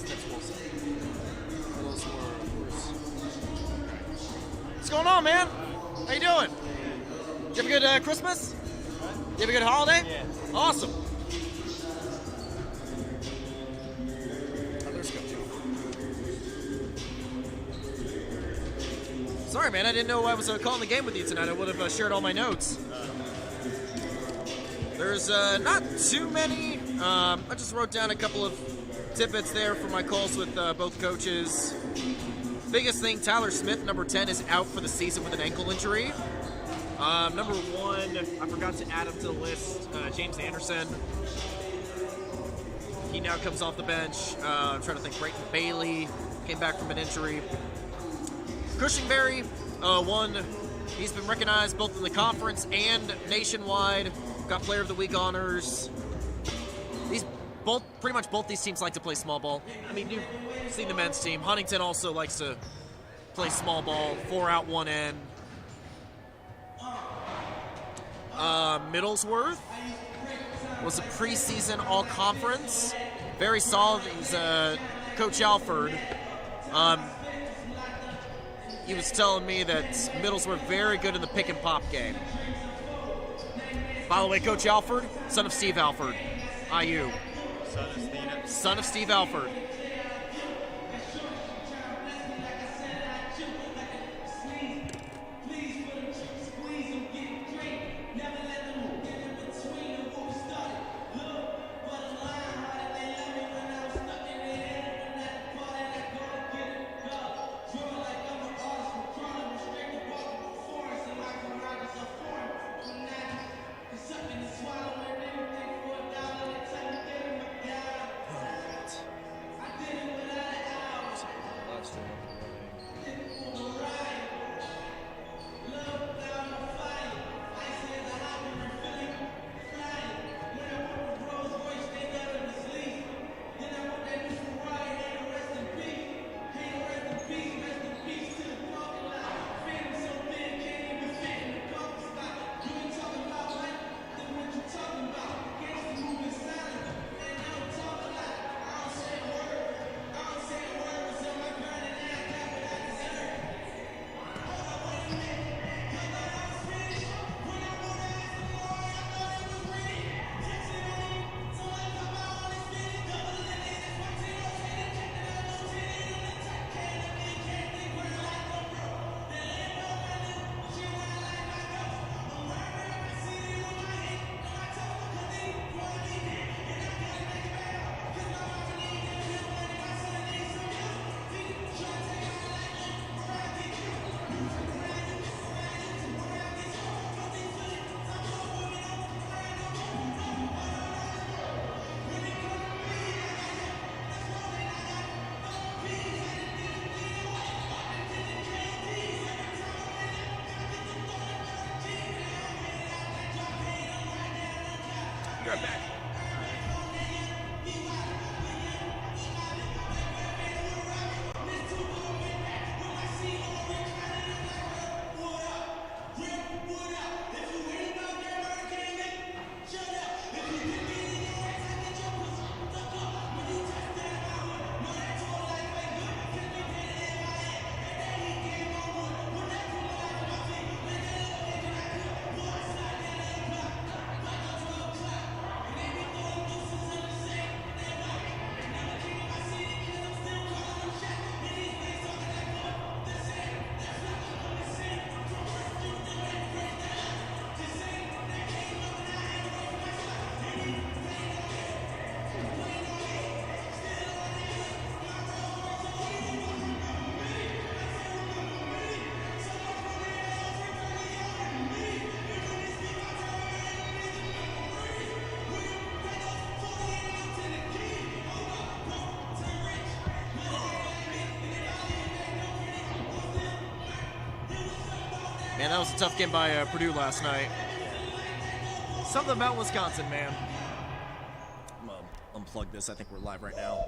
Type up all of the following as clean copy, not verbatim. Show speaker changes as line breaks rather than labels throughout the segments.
That's Wilson. What's going on, man? How you doing? You have a good Christmas? You have a good holiday?
Yeah.
Awesome. Sorry, man. I didn't know I was calling the game with you tonight. I would have shared all my notes. There's not too many. I just wrote down a couple of tidbits there for my calls with both coaches. Biggest thing, Tyler Smith, number 10, is out for the season with an ankle injury. Number 1, I forgot to add him to the list, James Anderson. He now comes off the bench. I'm trying to think. Brayton Bailey came back from an injury. Cushingberry, 1. He's been recognized both in the conference and nationwide. Got Player of the Week honors. Pretty much both these teams like to play small ball. I mean, you've seen the men's team. Huntington also likes to play small ball, 4 out, 1 in. Middlesworth was a preseason all-conference. Very solid. He's Coach Alford. He was telling me that Middlesworth very good in the pick and pop game. By the way, Coach Alford, son of Steve Alford, IU. Son of Steve Alford. You're back. Man, that was a tough game by Purdue last night. Something about Wisconsin, man. I'm going to unplug this. I think we're live right now.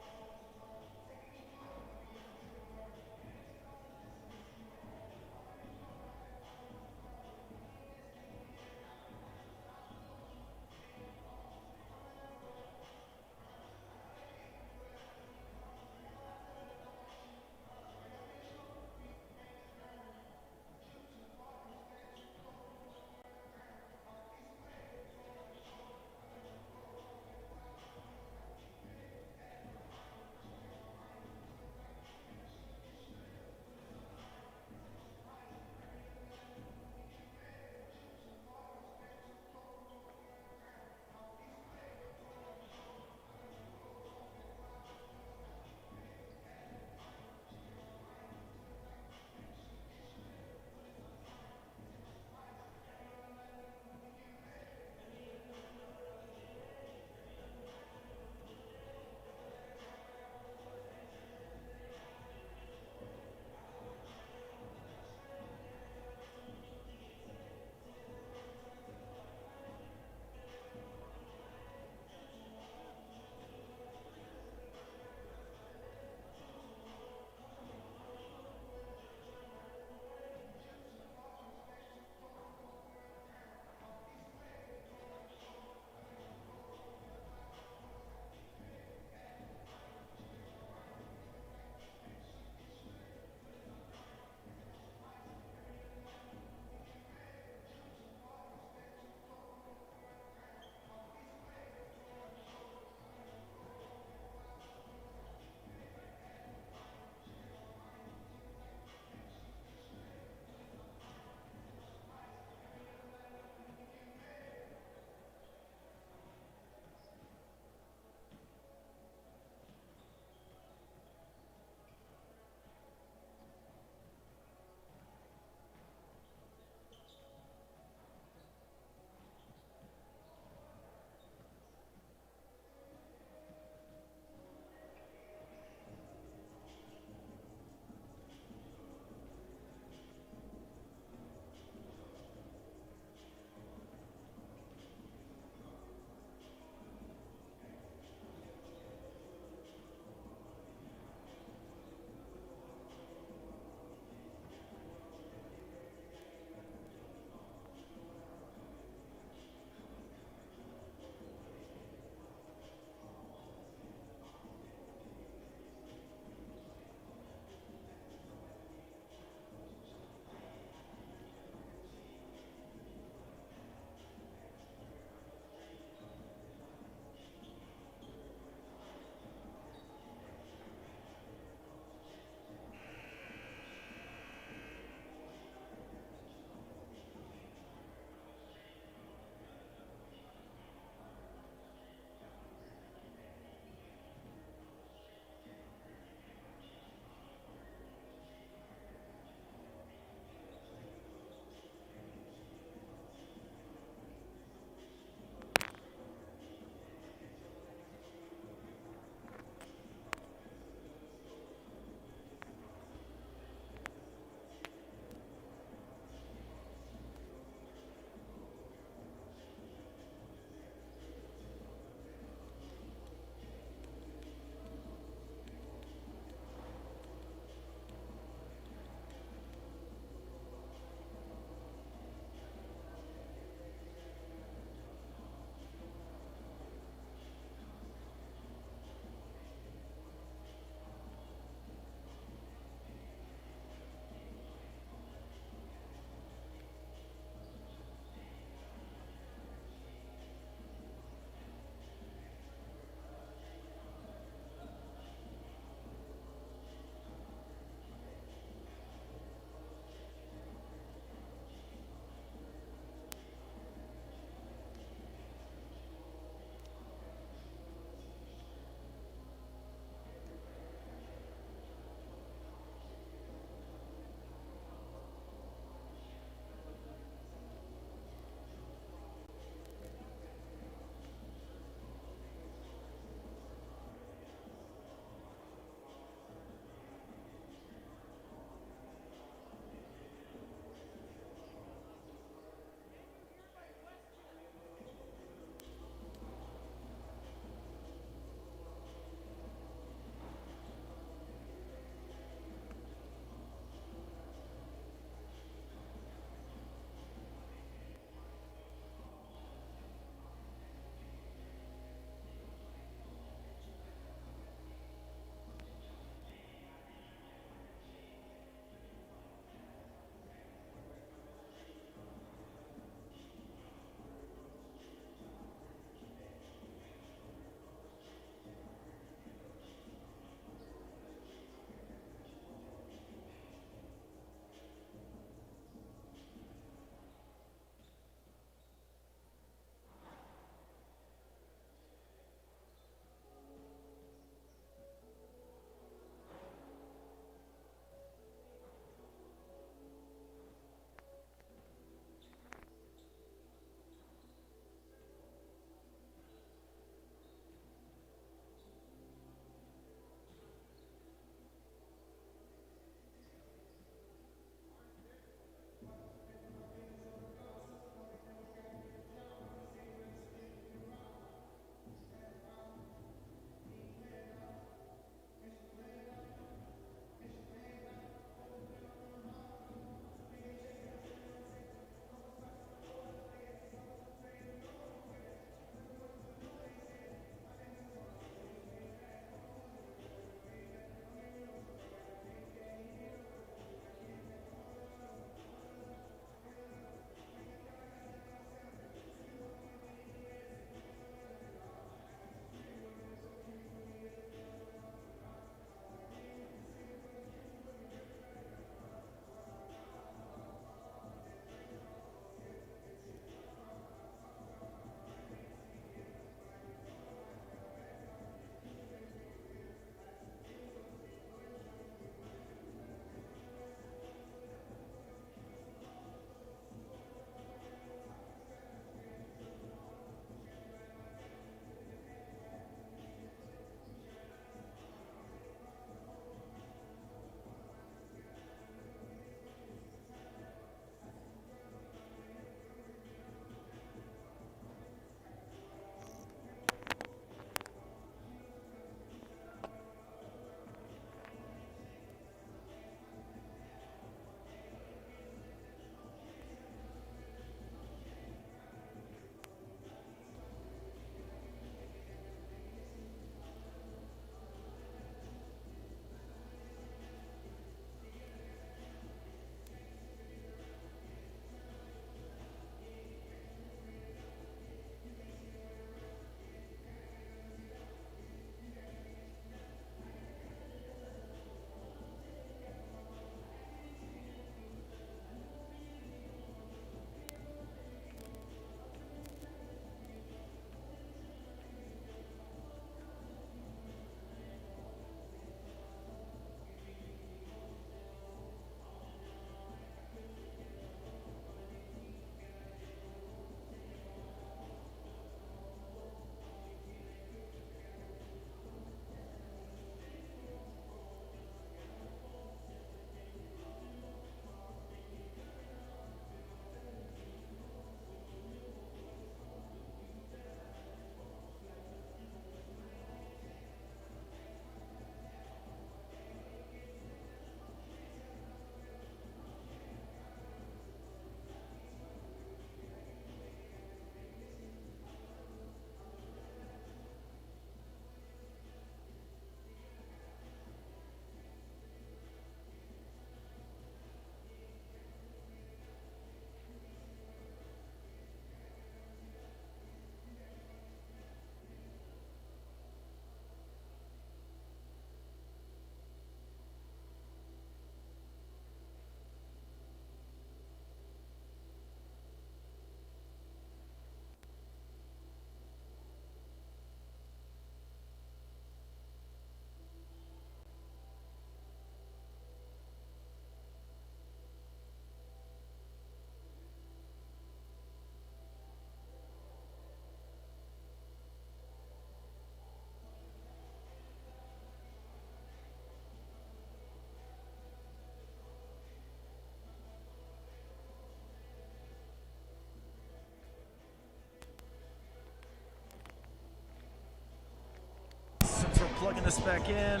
plugging this back in.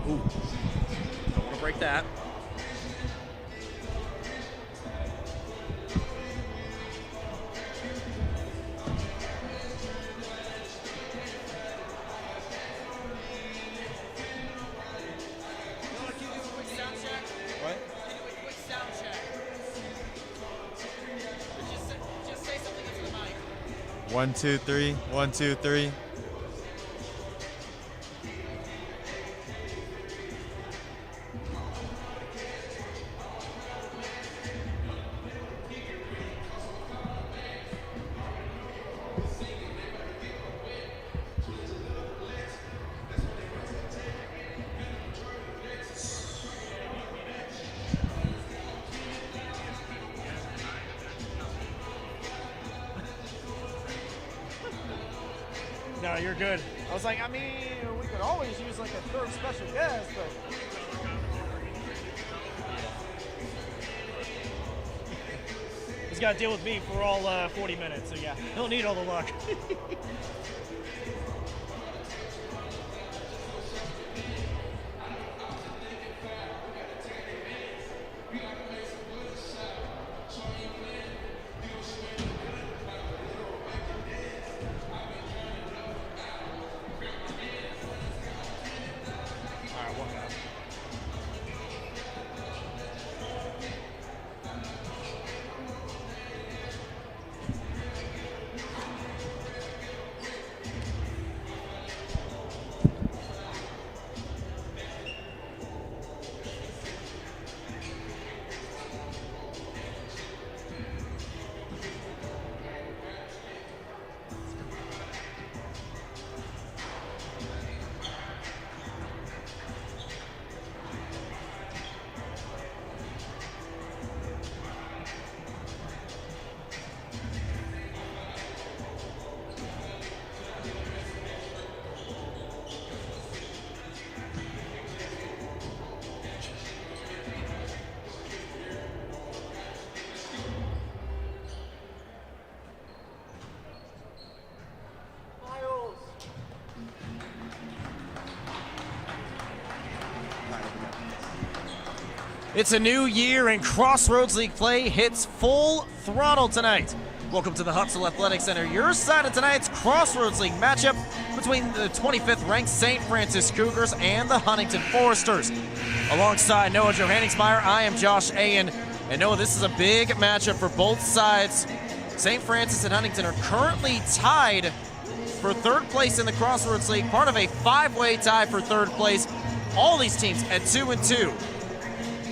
Ooh, don't want to break that.
What? 1, 2, 3. 1, 2, 3.
No, you're good. I was like, I mean, we could always use like a third special guest, but. He's got to deal with me for all 40 minutes, so yeah, he'll need all the luck. It's a new year and Crossroads League play hits full throttle tonight. Welcome to the Hutzel Athletic Center. Your side of tonight's Crossroads League matchup between the 25th ranked St. Francis Cougars and the Huntington Foresters. Alongside Noah Johanningsmeyer, I am Josh Ayen. And Noah, this is a big matchup for both sides. St. Francis and Huntington are currently tied for third place in the Crossroads League, part of a five-way tie for third place. All these teams at 2-2.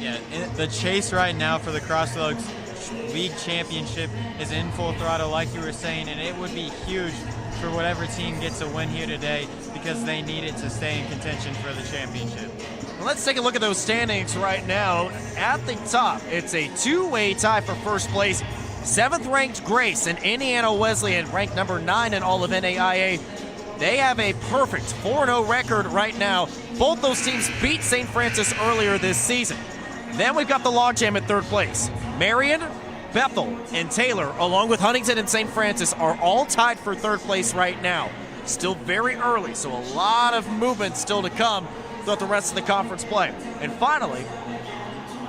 Yeah, the chase right now for the Crossroads League Championship is in full throttle, like you were saying, and it would be huge for whatever team gets a win here today because they need it to stay in contention for the championship.
Well, let's take a look at those standings right now. At the top, it's a two-way tie for first place. 7th ranked Grace and Indiana Wesleyan, ranked number 9 in all of NAIA. They have a perfect 4-0 record right now. Both those teams beat St. Francis earlier this season. Then we've got the logjam at third place. Marion, Bethel, and Taylor, along with Huntington and St. Francis, are all tied for third place right now. Still very early, so a lot of movement still to come throughout the rest of the conference play. And finally,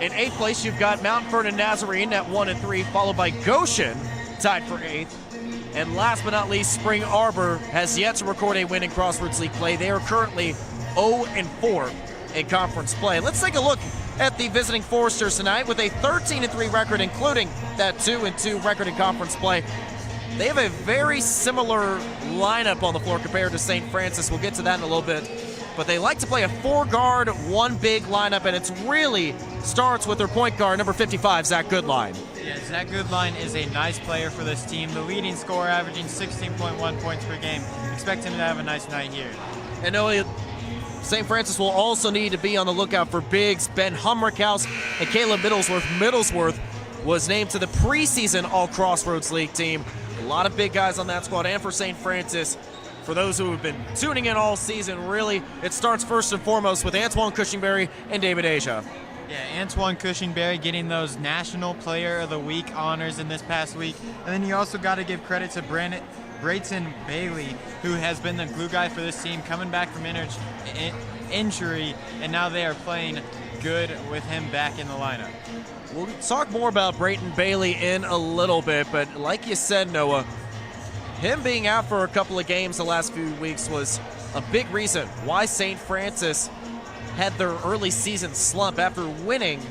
in 8th place, you've got Mount Vernon Nazarene at 1-3, followed by Goshen, tied for 8th. And last but not least, Spring Arbor has yet to record a win in Crossroads League play. They are currently 0-4 in conference play. Let's take a look at the visiting Foresters tonight with a 13-3 record, including that 2-2 record in conference play. They have a very similar lineup on the floor compared to St. Francis. We'll get to that in a little bit. But they like to play a 4-guard, 1 big lineup, and it really starts with their point guard, number 55, Zach Goodline.
Yeah, Zach Goodline is a nice player for this team. The leading scorer, averaging 16.1 points per game. Expect him to have a nice night here.
And Noah, St. Francis will also need to be on the lookout for bigs. Ben Humrickhouse and Caleb Middlesworth. Middlesworth was named to the preseason All-Crossroads League team. A lot of big guys on that squad. And for St. Francis, for those who have been tuning in all season, really, it starts first and foremost with Antoine Cushingberry and David Asia.
Yeah, Antoine Cushingberry getting those National Player of the Week honors in this past week. And then you also got to give credit to Brayton Bailey, who has been the glue guy for this team, coming back from injury, and now they are playing good with him back in the lineup.
We'll talk more about Brayton Bailey in a little bit, but like you said, Noah, him being out for a couple of games the last few weeks was a big reason why St. Francis had their early season slump after winning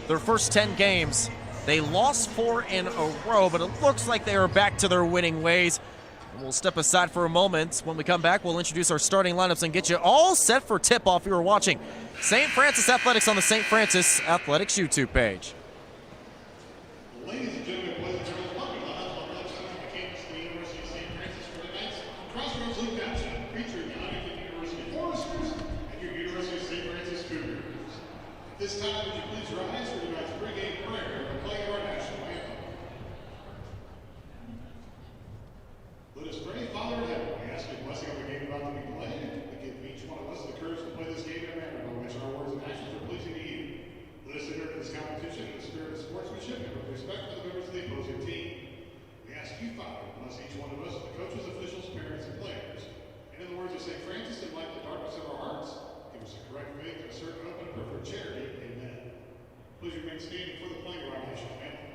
their first 10 games. They lost 4 in a row, but it looks like they are back to their winning ways. We'll step aside for a moment. When we come back, we'll introduce our starting lineups and get you all set for tip-off. You are watching St. Francis Athletics on the St. Francis Athletics YouTube page.
Ladies and gentlemen, boys and girls, welcome to the Athletics Center on campus of the University of St. Francis for tonight's Crossroads League matchup featuring the Huntington University Foresters and your University of St. Francis Cougars. At this time, would you please rise for tonight's pregame prayer and play our national anthem. Let us pray. Father in heaven, we ask your blessing on the game about to be played. We give each one of us the courage to play this game in a manner by which our words and actions are pleasing to you. Let us enter this competition in the spirit of sportsmanship and with respect for the members of the opposing team. We ask you, Father, to bless each one of us, the coaches, officials, parents, and players. And in the words of St. Francis, in light of the darkness of our hearts, give us a correct faith and a certain hope and a perfect charity. Amen. Please remain standing for the playing of our national anthem.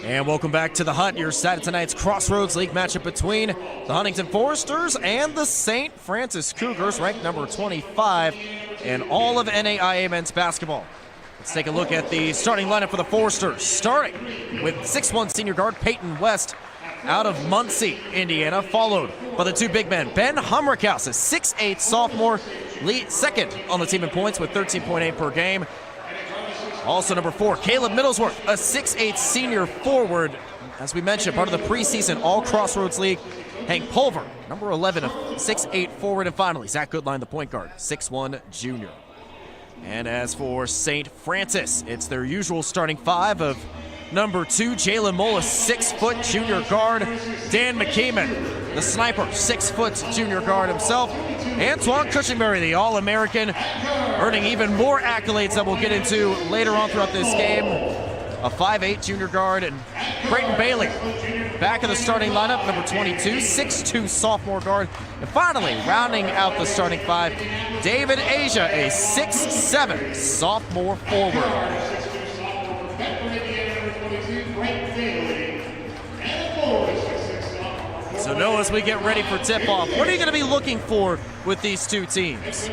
And welcome back to the Hunt, your Saturday tonight's Crossroads League matchup between the Huntington Foresters and the St. Francis Cougars, ranked number 25 in all of NAIA men's basketball. Let's take a look at the starting lineup for the Foresters, starting with 6'1" senior guard Peyton West out of Muncie, Indiana, followed by the two big men, Ben Humrickhouse, a 6'8" sophomore, lead second on the team in points with 13.8 per game. Also number 4, Caleb Middlesworth, a 6'8" senior forward. As we mentioned, part of the preseason All-Crossroads League. Hank Pulver, number 11, a 6'8" forward. And finally, Zach Goodline, the point guard, 6'1" junior. And as for St. Francis, it's their usual starting 5 of number 2, Jalen Moll, a 6-foot junior guard. Dan McKeeman, the sniper, 6-foot junior guard himself. Antoine Cushingberry, the All-American, earning even more accolades that we'll get into later on throughout this game. A 5'8" junior guard. And Brayton Bailey, back in the starting lineup, number 22, 6'2" sophomore guard. And finally, rounding out the starting 5, David Asia, a 6'7" sophomore forward. So Noah, as we get ready for tip-off, what are you going to be looking for with these two teams?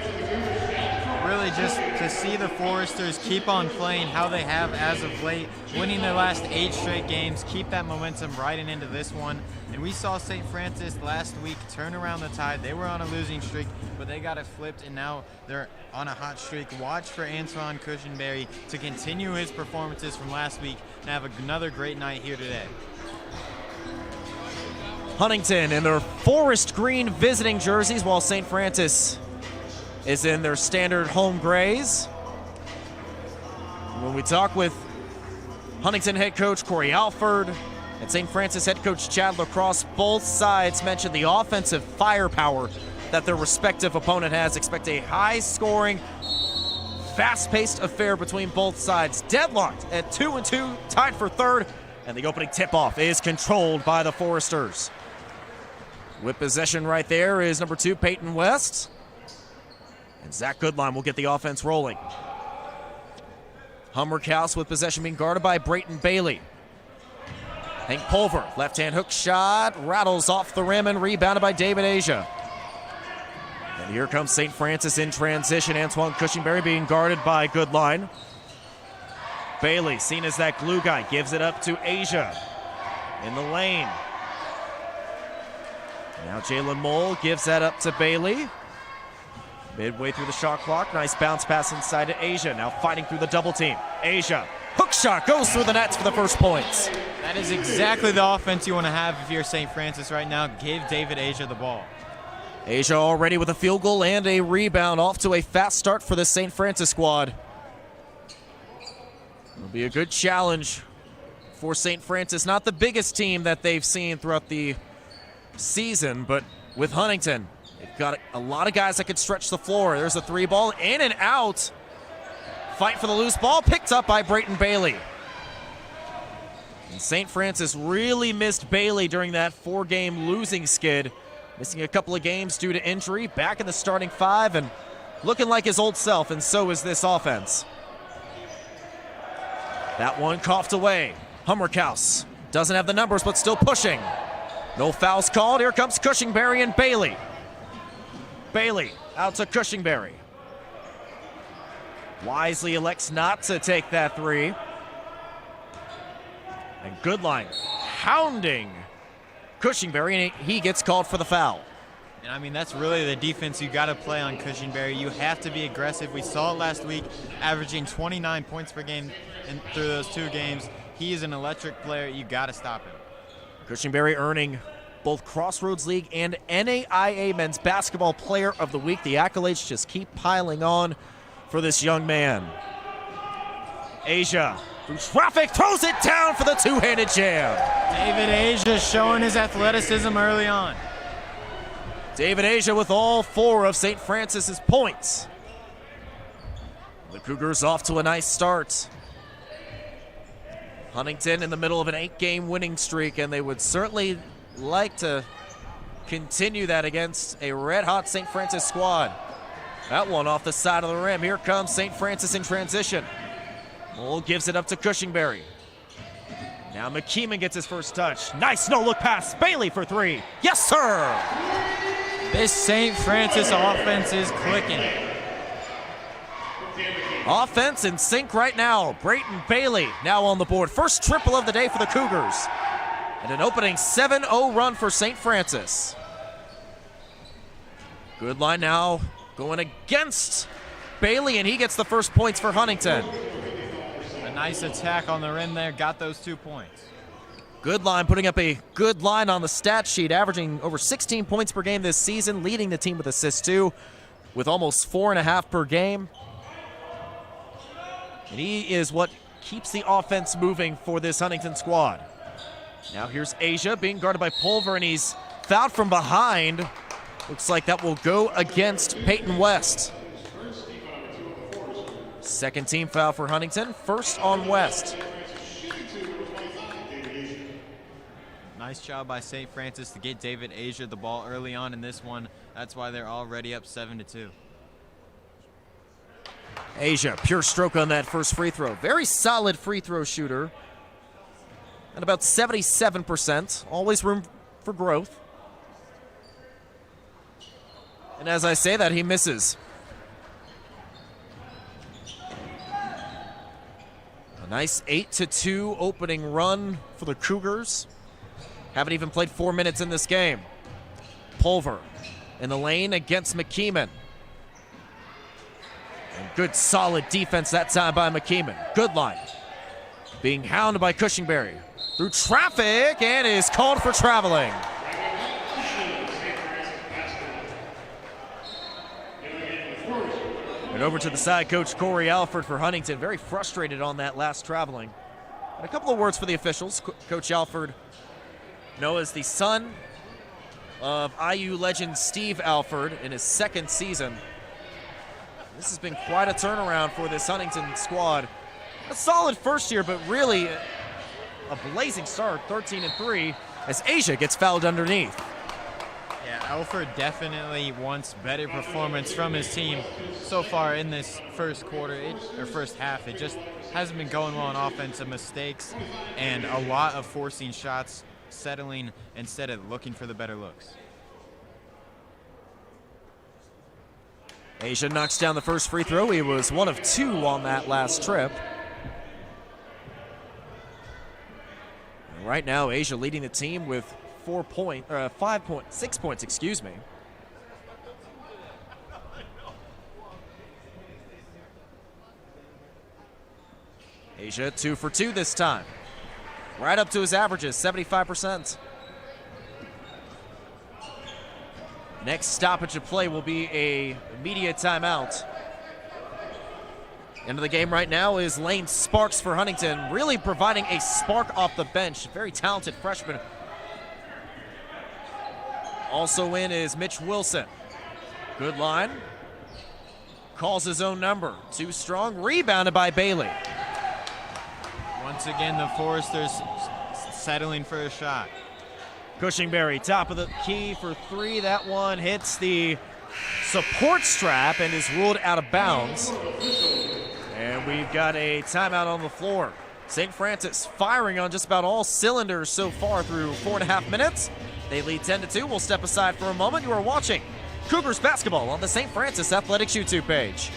Really just to see the Foresters keep on playing how they have as of late, winning their last 8 straight games, keep that momentum riding into this one. And we saw St. Francis last week turn around the tide. They were on a losing streak, but they got it flipped, and now they're on a hot streak. Watch for Antoine Cushingberry to continue his performances from last week and have another great night here today.
Huntington in their forest green visiting jerseys, while St. Francis is in their standard home grays. When we talk with Huntington head coach Corey Alford and St. Francis head coach Chad Lacrosse, both sides mentioned the offensive firepower that their respective opponent has. Expect a high-scoring, fast-paced affair between both sides. Deadlocked at 2-2, tied for third, and the opening tip-off is controlled by the Foresters. With possession right there is number 2, Peyton West. And Zach Goodline will get the offense rolling. Hummerkaus with possession being guarded by Brayton Bailey. Hank Pulver, left-hand hook shot, rattles off the rim and rebounded by David Asia. And here comes St. Francis in transition. Antoine Cushingberry being guarded by Goodline. Bailey, seen as that glue guy, gives it up to Asia in the lane. Now Jalen Mole gives that up to Bailey. Midway through the shot clock, nice bounce pass inside to Asia. Now fighting through the double team. Asia, hook shot, goes through the nets for the first points.
That is exactly the offense you want to have if you're St. Francis right now. Give David Asia the ball.
Asia already with a field goal and a rebound, off to a fast start for the St. Francis squad. It'll be a good challenge for St. Francis. Not the biggest team that they've seen throughout the season, but with Huntington, they've got a lot of guys that could stretch the floor. There's a 3-ball, in and out. Fight for the loose ball, picked up by Brayton Bailey. And St. Francis really missed Bailey during that 4-game losing skid. Missing a couple of games due to injury, back in the starting 5 and looking like his old self, and so is this offense. That one coughed away. Hummerkaus doesn't have the numbers, but still pushing. No fouls called. Here comes Cushingberry and Bailey. Bailey out to Cushingberry. Wisely elects not to take that 3. And Goodline hounding Cushingberry, and he gets called for the foul.
And I mean, that's really the defense you got to play on Cushingberry. You have to be aggressive. We saw it last week, averaging 29 points per game through those 2 games. He is an electric player. You got to stop him.
Cushingberry earning both Crossroads League and NAIA Men's Basketball Player of the Week. The accolades just keep piling on for this young man. Asia, through traffic, throws it down for the 2-handed jam.
David Asia showing his athleticism early on.
David Asia with all 4 of St. Francis's points. The Cougars off to a nice start. Huntington in the middle of an 8-game winning streak, and they would certainly like to continue that against a red-hot St. Francis squad. That one off the side of the rim. Here comes St. Francis in transition. Mole gives it up to Cushingberry. Now McKeeman gets his first touch. Nice no-look pass. Bailey for 3. Yes, sir!
This St. Francis offense is clicking.
Offense in sync right now. Brayton Bailey now on the board. First triple of the day for the Cougars. And an opening 7-0 run for St. Francis. Goodline now going against Bailey, and he gets the first points for Huntington.
A nice attack on the rim there, got those 2 points.
Goodline putting up a good line on the stat sheet, averaging over 16 points per game this season, leading the team with assists too, with almost 4.5 per game. And he is what keeps the offense moving for this Huntington squad. Now here's Asia being guarded by Pulver, and he's fouled from behind. Looks like that will go against Peyton West. Second team foul for Huntington, first on West.
Nice job by St. Francis to get David Asia the ball early on in this one. That's why they're already up 7-2.
Asia, pure stroke on that first free throw. Very solid free throw shooter. At about 77%. Always room for growth. And as I say that, he misses. A nice 8-2 opening run for the Cougars. Haven't even played 4 minutes in this game. Pulver in the lane against McKeeman. And good solid defense that time by McKeeman. Goodline being hounded by Cushingberry. Through traffic, and is called for traveling. And over to the side, Coach Corey Alford for Huntington. Very frustrated on that last traveling. And a couple of words for the officials. Coach Alford, as the son of IU legend Steve Alford in his second season. This has been quite a turnaround for this Huntington squad. A solid first year, but really a blazing start, 13-3, as Asia gets fouled underneath.
Yeah, Alford definitely wants better performance from his team so far in this first quarter, or first half. It just hasn't been going well on offensive mistakes and a lot of forcing shots, settling instead of looking for the better looks.
Asia knocks down the first free throw. He was 1 of 2 on that last trip. And right now, Asia leading the team with 6 points, excuse me. Asia 2 for 2 this time. Right up to his averages, 75%. Next stoppage of play will be a immediate timeout. Into the game right now is Lane Sparks for Huntington, really providing a spark off the bench. Very talented freshman. Also in is Mitch Wilson. Good line. Calls his own number. Too strong. Rebounded by Bailey.
Once again, the Foresters settling for a shot.
Cushingberry, top of the key for 3. That one hits the support strap and is ruled out of bounds. And we've got a timeout on the floor. St. Francis firing on just about all cylinders so far through 4.5 minutes. They lead 10-2. We'll step aside for a moment. You are watching Cougars basketball on the St. Francis Athletics YouTube page.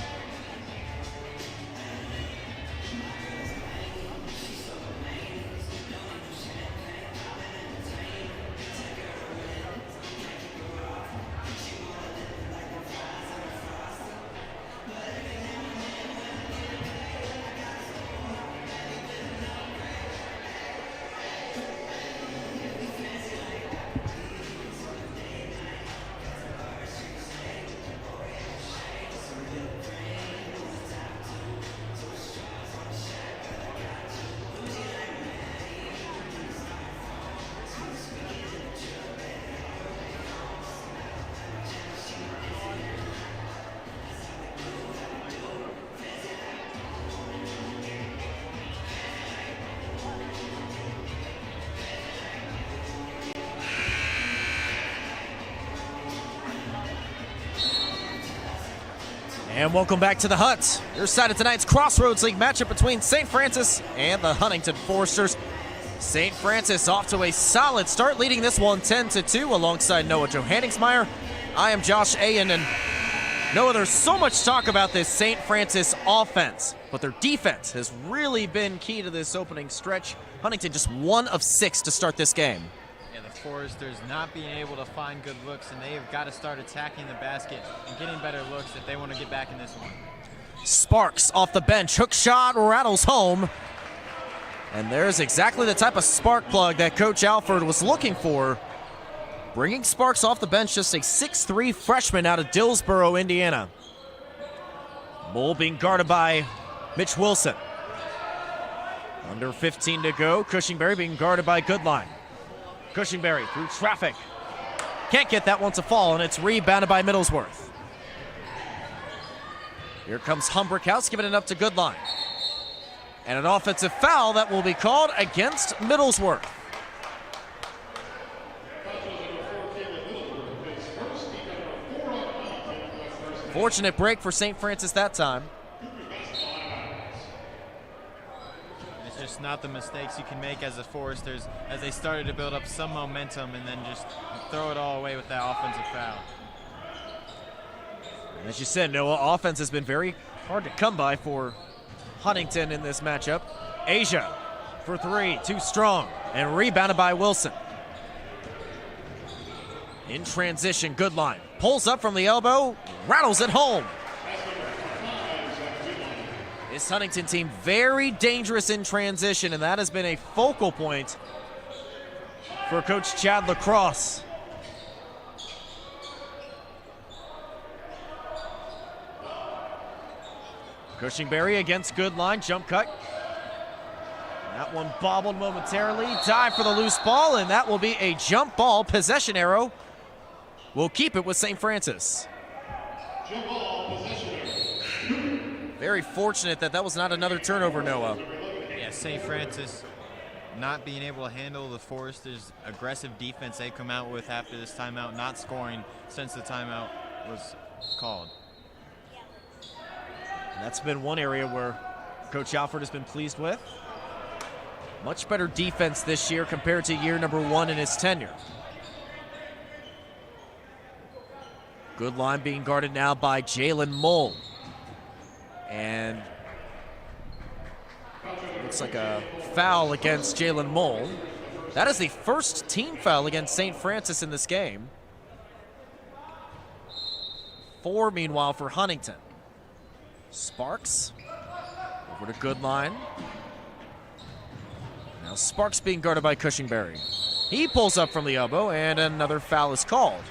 And welcome back to the Hut. Your side of tonight's Crossroads League matchup between St. Francis and the Huntington Foresters. St. Francis off to a solid start, leading this one 10-2 alongside Noah Johanningsmeyer. I am Josh Ayen, and Noah, there's so much talk about this St. Francis offense, but their defense has really been key to this opening stretch. Huntington just 1 of 6 to start this game.
Foresters not being able to find good looks, and they have got to start attacking the basket and getting better looks if they want to get back in this one.
Sparks off the bench, hook shot rattles home. And there's exactly the type of spark plug that Coach Alford was looking for. Bringing Sparks off the bench, just a 6'3 freshman out of Dillsboro, Indiana. Mole being guarded by Mitch Wilson. Under 15 to go, Cushingberry being guarded by Goodline. Cushingberry through traffic. Can't get that one to fall, and it's rebounded by Middlesworth. Here comes Humbrickhouse, giving it up to Goodline. And an offensive foul that will be called against Middlesworth. Fortunate break for St. Francis that time.
Just not the mistakes you can make as a Foresters as they started to build up some momentum and then just throw it all away with that offensive foul.
As you said, Noah, offense has been very hard to come by for Huntington in this matchup. Asia for 3, too strong, and rebounded by Wilson. In transition, Goodline pulls up from the elbow, rattles it home. This Huntington team very dangerous in transition, and that has been a focal point for Coach Chad Lacrosse. Cushingberry against Goodline, jump cut. That one bobbled momentarily, dive for the loose ball, and that will be a jump ball possession arrow will keep it with St. Francis. Very fortunate that was not another turnover, Noah.
Yeah, St. Francis not being able to handle the Foresters' aggressive defense they come out with after this timeout, not scoring since the timeout was called.
That's been one area where Coach Alford has been pleased with. Much better defense this year compared to year number 1 in his tenure. Good line being guarded now by Jalen Mole. And looks like a foul against Jalen Mole. That is the first team foul against St. Francis in this game. 4, meanwhile, for Huntington. Sparks over to Goodline. Now Sparks being guarded by Cushingberry. He pulls up from the elbow, and another foul is called.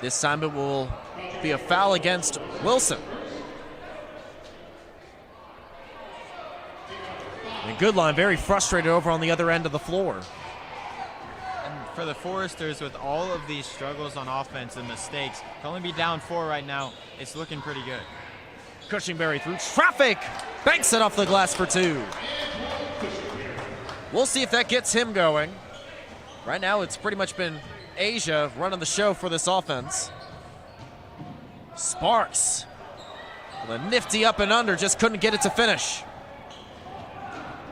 This time it will be a foul against Wilson. And Goodline very frustrated over on the other end of the floor.
And for the Foresters, with all of these struggles on offense and mistakes, to only be down 4 right now, it's looking pretty good.
Cushingberry through traffic, banks it off the glass for 2. We'll see if that gets him going. Right now, it's pretty much been Asia running the show for this offense. Sparks with a nifty up and under, just couldn't get it to finish.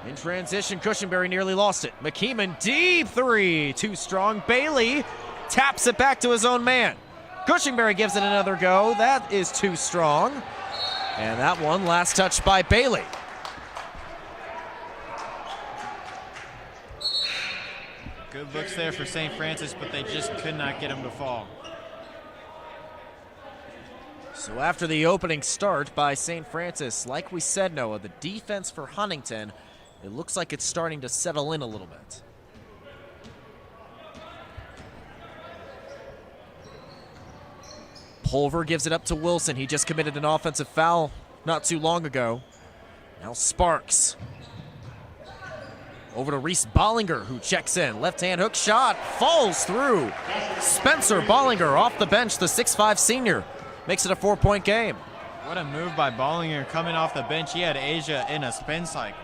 In transition, Cushingberry nearly lost it. McKeeman, deep 3, too strong. Bailey taps it back to his own man. Cushingberry gives it another go. That is too strong. And that one, last touch by Bailey.
Good looks there for St. Francis, but they just could not get him to fall.
So after the opening start by St. Francis, like we said, Noah, the defense for Huntington, it looks like it's starting to settle in a little bit. Pulver gives it up to Wilson. He just committed an offensive foul not too long ago. Now Sparks. Over to Reese Bollinger, who checks in. Left-hand hook shot falls through. Spencer Bollinger off the bench, the 6'5 senior. Makes it a 4-point game.
What a move by Bollinger coming off the bench. He had Asia in a spin cycle.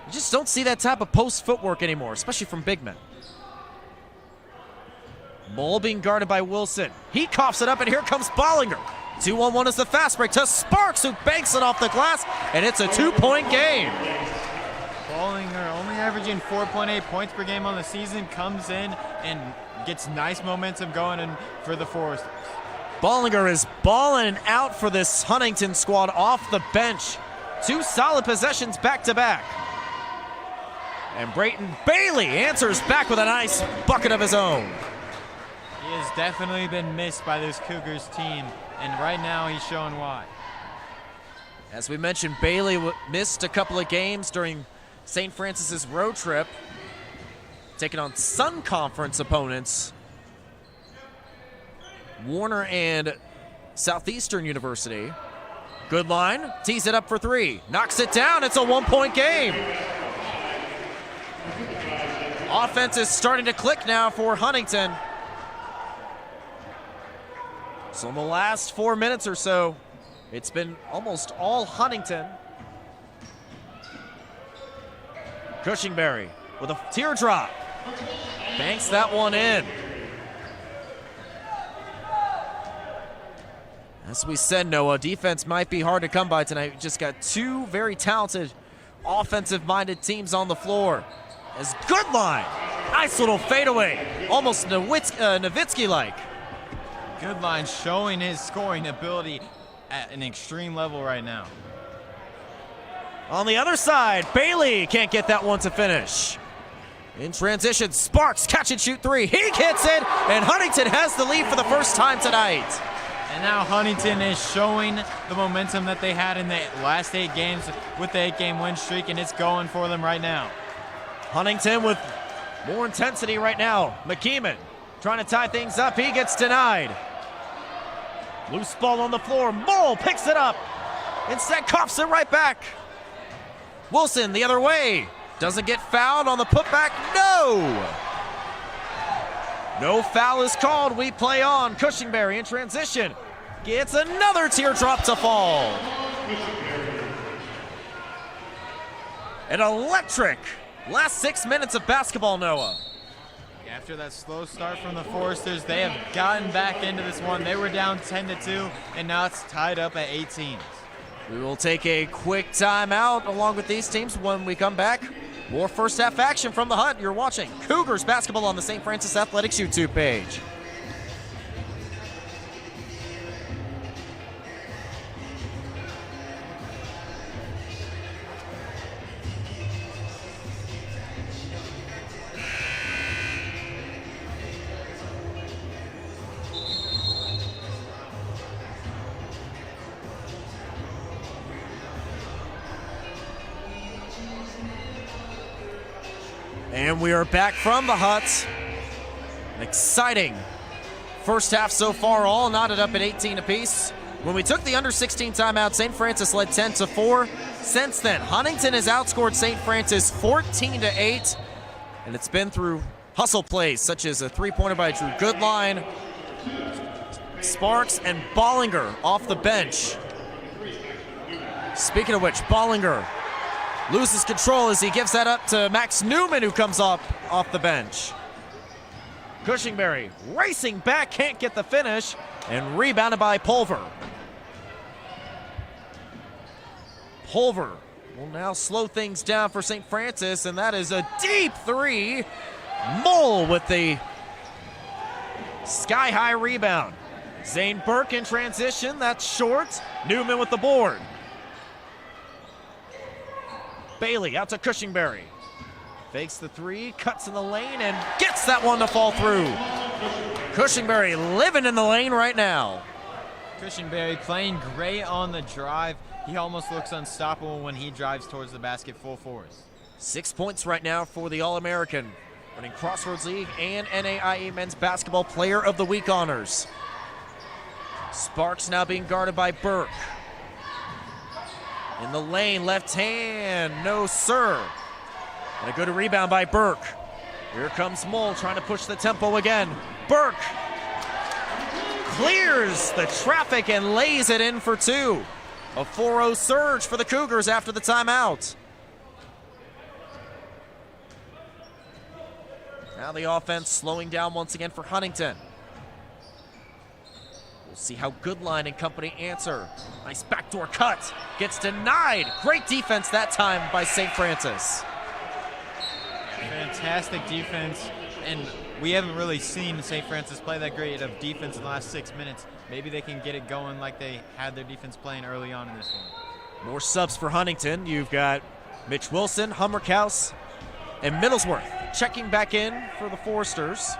You just don't see that type of post footwork anymore, especially from big men. Mole being guarded by Wilson. He coughs it up, and here comes Bollinger. 2-on-1 is the fast break to Sparks, who banks it off the glass, and it's a 2-point game.
Bollinger, only averaging 4.8 points per game on the season, comes in and gets nice momentum going in for the Foresters.
Bollinger is balling out for this Huntington squad off the bench. 2 solid possessions back-to-back. And Brayton Bailey answers back with a nice bucket of his own.
He has definitely been missed by this Cougars team, and right now he's showing why.
As we mentioned, Bailey missed a couple of games during St. Francis's road trip, taking on Sun Conference opponents, Warner and Southeastern University. Good line, tees it up for 3, knocks it down, it's a 1-point game. Offense is starting to click now for Huntington. So in the last 4 minutes or so, it's been almost all Huntington. Cushingberry with a teardrop. Banks that one in. As we said, Noah, defense might be hard to come by tonight. We just got 2 very talented offensive-minded teams on the floor. As Goodline, nice little fadeaway, almost Nowitzki-like.
Goodline showing his scoring ability at an extreme level right now.
On the other side, Bailey can't get that one to finish. In transition, Sparks catch and shoot 3. He gets it, and Huntington has the lead for the first time tonight.
And now Huntington is showing the momentum that they had in the last 8 games with the 8-game win streak, and it's going for them right now.
Huntington with more intensity right now. McKeeman trying to tie things up. He gets denied. Loose ball on the floor. Mole picks it up. Instead, coughs it right back. Wilson the other way. Doesn't get fouled on the putback. No! No foul is called. We play on. Cushingberry in transition gets another teardrop to fall. An electric last 6 minutes of basketball, Noah.
After that slow start from the Foresters, they have gotten back into this one. They were down 10-2, and now it's tied up at 18.
We will take a quick timeout along with these teams. When we come back, more first half action from the Hut. You're watching Cougars basketball on the St. Francis Athletics YouTube page. And we are back from the Hut. An exciting first half so far, all knotted up at 18 apiece. When we took the under 16 timeout, St. Francis led 10-4. Since then, Huntington has outscored St. Francis 14-8. And it's been through hustle plays such as a three-pointer by Drew Goodline, Sparks, and Bollinger off the bench. Speaking of which, Bollinger loses control as he gives that up to Max Newman, who comes up off the bench. Cushingberry racing back, can't get the finish, and rebounded by Pulver. Pulver will now slow things down for St. Francis, and that is a deep three. Mole with the sky-high rebound. Zane Burke in transition, that's short. Newman with the board. Bailey out to Cushingberry. Fakes the three, cuts in the lane, and gets that one to fall through. Cushingberry living in the lane right now.
Cushingberry playing great on the drive. He almost looks unstoppable when he drives towards the basket full force. 6
points right now for the All-American, winning Crossroads League and NAIA Men's Basketball Player of the Week honors. Sparks now being guarded by Burke. In the lane, left hand, no sir. And a good rebound by Burke. Here comes Mole trying to push the tempo again. Burke clears the traffic and lays it in for two. A 4-0 surge for the Cougars after the timeout. Now the offense slowing down once again for Huntington. We'll see how Goodline and company answer. Nice backdoor cut. Gets denied. Great defense that time by St. Francis.
Fantastic defense. And we haven't really seen St. Francis play that great of defense in the last 6 minutes. Maybe they can get it going like they had their defense playing early on in this one.
More subs for Huntington. You've got Mitch Wilson, Hummerkaus, and Middlesworth checking back in for the Foresters.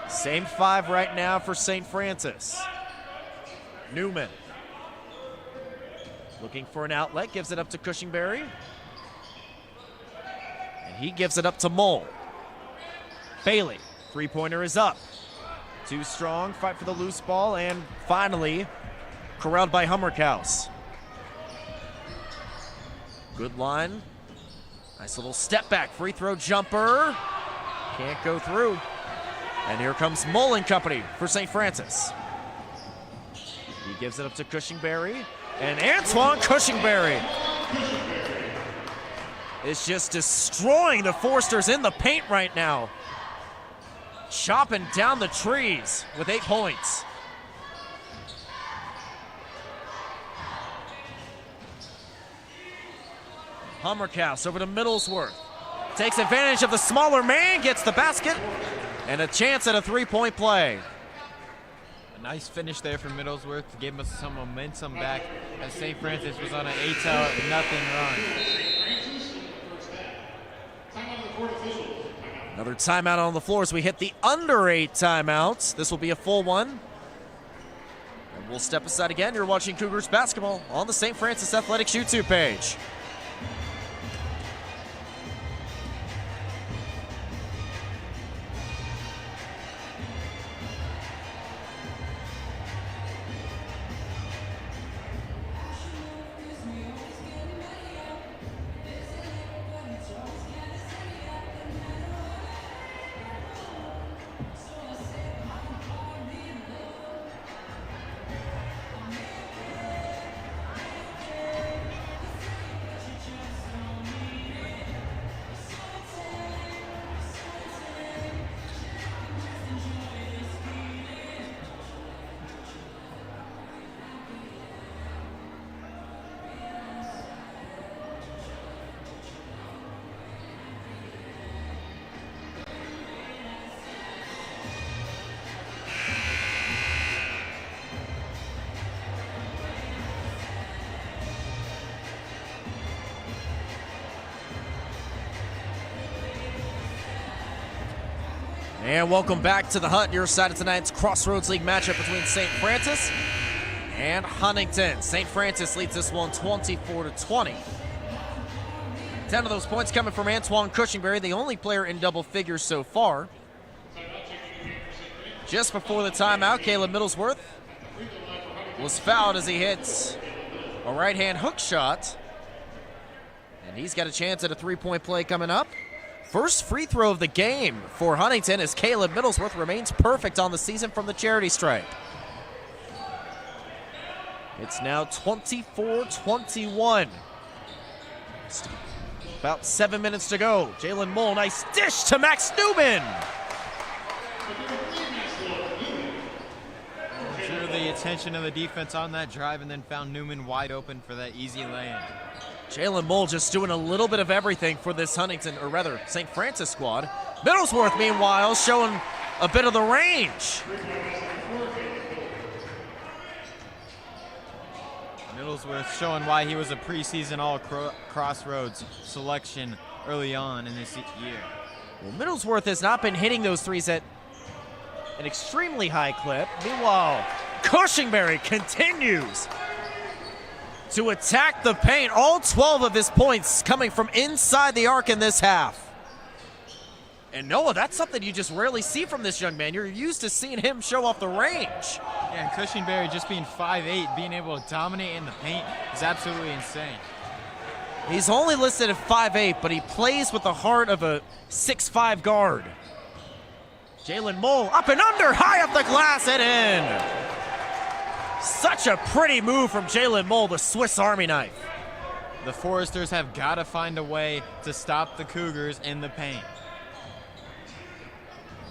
Same five right now for St. Francis. Newman looking for an outlet, gives it up to Cushingberry. And he gives it up to Mole. Bailey, three-pointer is up. Too strong, fight for the loose ball, and finally corralled by Hummerkaus. Good line. Nice little step back, free throw jumper. Can't go through. And here comes Mole and company for St. Francis. He gives it up to Cushingberry. And Antoine Cushingberry is just destroying the Foresters in the paint right now. Chopping down the trees with 8 points. Hummerkaus over to Middlesworth. Takes advantage of the smaller man, gets the basket, and a chance at a three-point play.
A nice finish there for Middlesworth to give us some momentum back as St. Francis was on an 8-0 run.
Another timeout on the floor as we hit the under 8 timeouts. This will be a full one. And we'll step aside again. You're watching Cougars basketball on the St. Francis Athletics YouTube page. And welcome back to the Hut, your side of tonight's Crossroads League matchup between St. Francis and Huntington. St. Francis leads this one 24-20. 10 of those points coming from Antoine Cushingberry, the only player in double figures so far. Just before the timeout, Caleb Middlesworth was fouled as he hits a right-hand hook shot. And he's got a chance at a three-point play coming up. First free throw of the game for Huntington as Caleb Middlesworth remains perfect on the season from the charity stripe. It's now 24-21. About 7 minutes to go. Jalen Mull, nice dish to Max Newman.
Drew the attention of the defense on that drive and then found Newman wide open for that easy lay-in.
Jalen Mull just doing a little bit of everything for this Huntington, or rather St. Francis squad. Middlesworth, meanwhile, showing a bit of the range.
Middlesworth showing why he was a preseason All-Crossroads selection early on in this year.
Well, Middlesworth has not been hitting those threes at an extremely high clip. Meanwhile, Cushingberry continues to attack the paint. All 12 of his points coming from inside the arc in this half. And Noah, that's something you just rarely see from this young man. You're used to seeing him show off the range.
Yeah, and Cushingberry just being 5'8", being able to dominate in the paint is absolutely insane.
He's only listed at 5'8", but he plays with the heart of a 6'5" guard. Jalen Mull up and under, high up the glass and in. Such a pretty move from Jalen Mull, the Swiss Army knife.
The Foresters have got to find a way to stop the Cougars in the paint.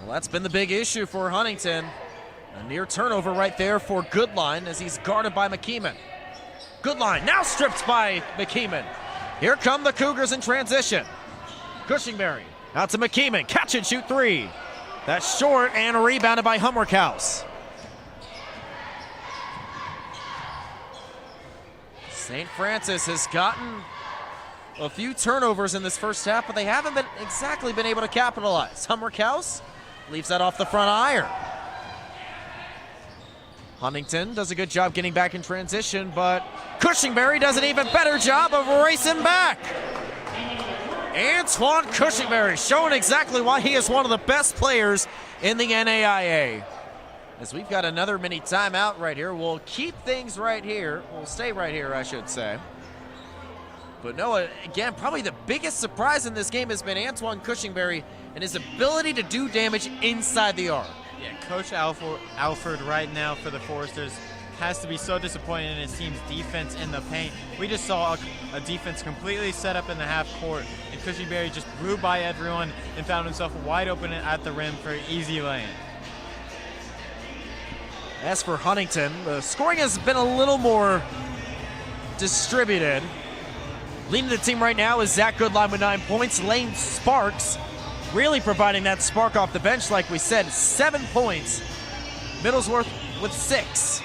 Well, that's been the big issue for Huntington. A near turnover right there for Goodline as he's guarded by McKeeman. Goodline now stripped by McKeeman. Here come the Cougars in transition. Cushingberry out to McKeeman, catch and shoot three. That's short and rebounded by Humrickhouse. St. Francis has gotten a few turnovers in this first half, but they haven't exactly been able to capitalize. Humrickhouse leaves that off the front iron. Huntington does a good job getting back in transition, but Cushingberry does an even better job of racing back. Antoine Cushingberry showing exactly why he is one of the best players in the NAIA. As we've got another mini timeout right here. We'll keep things right here. We'll stay right here, I should say. But Noah, again, probably the biggest surprise in this game has been Antoine Cushingberry and his ability to do damage inside the arc.
Yeah, Coach Alford right now for the Foresters has to be so disappointed in his team's defense in the paint. We just saw a defense completely set up in the half court, and Cushingberry just blew by everyone and found himself wide open at the rim for an easy lane.
As for Huntington, the scoring has been a little more distributed. Leading the team right now is Zach Goodline with 9 points. Lane Sparks really providing that spark off the bench, like we said, 7 points. Middlesworth with 6.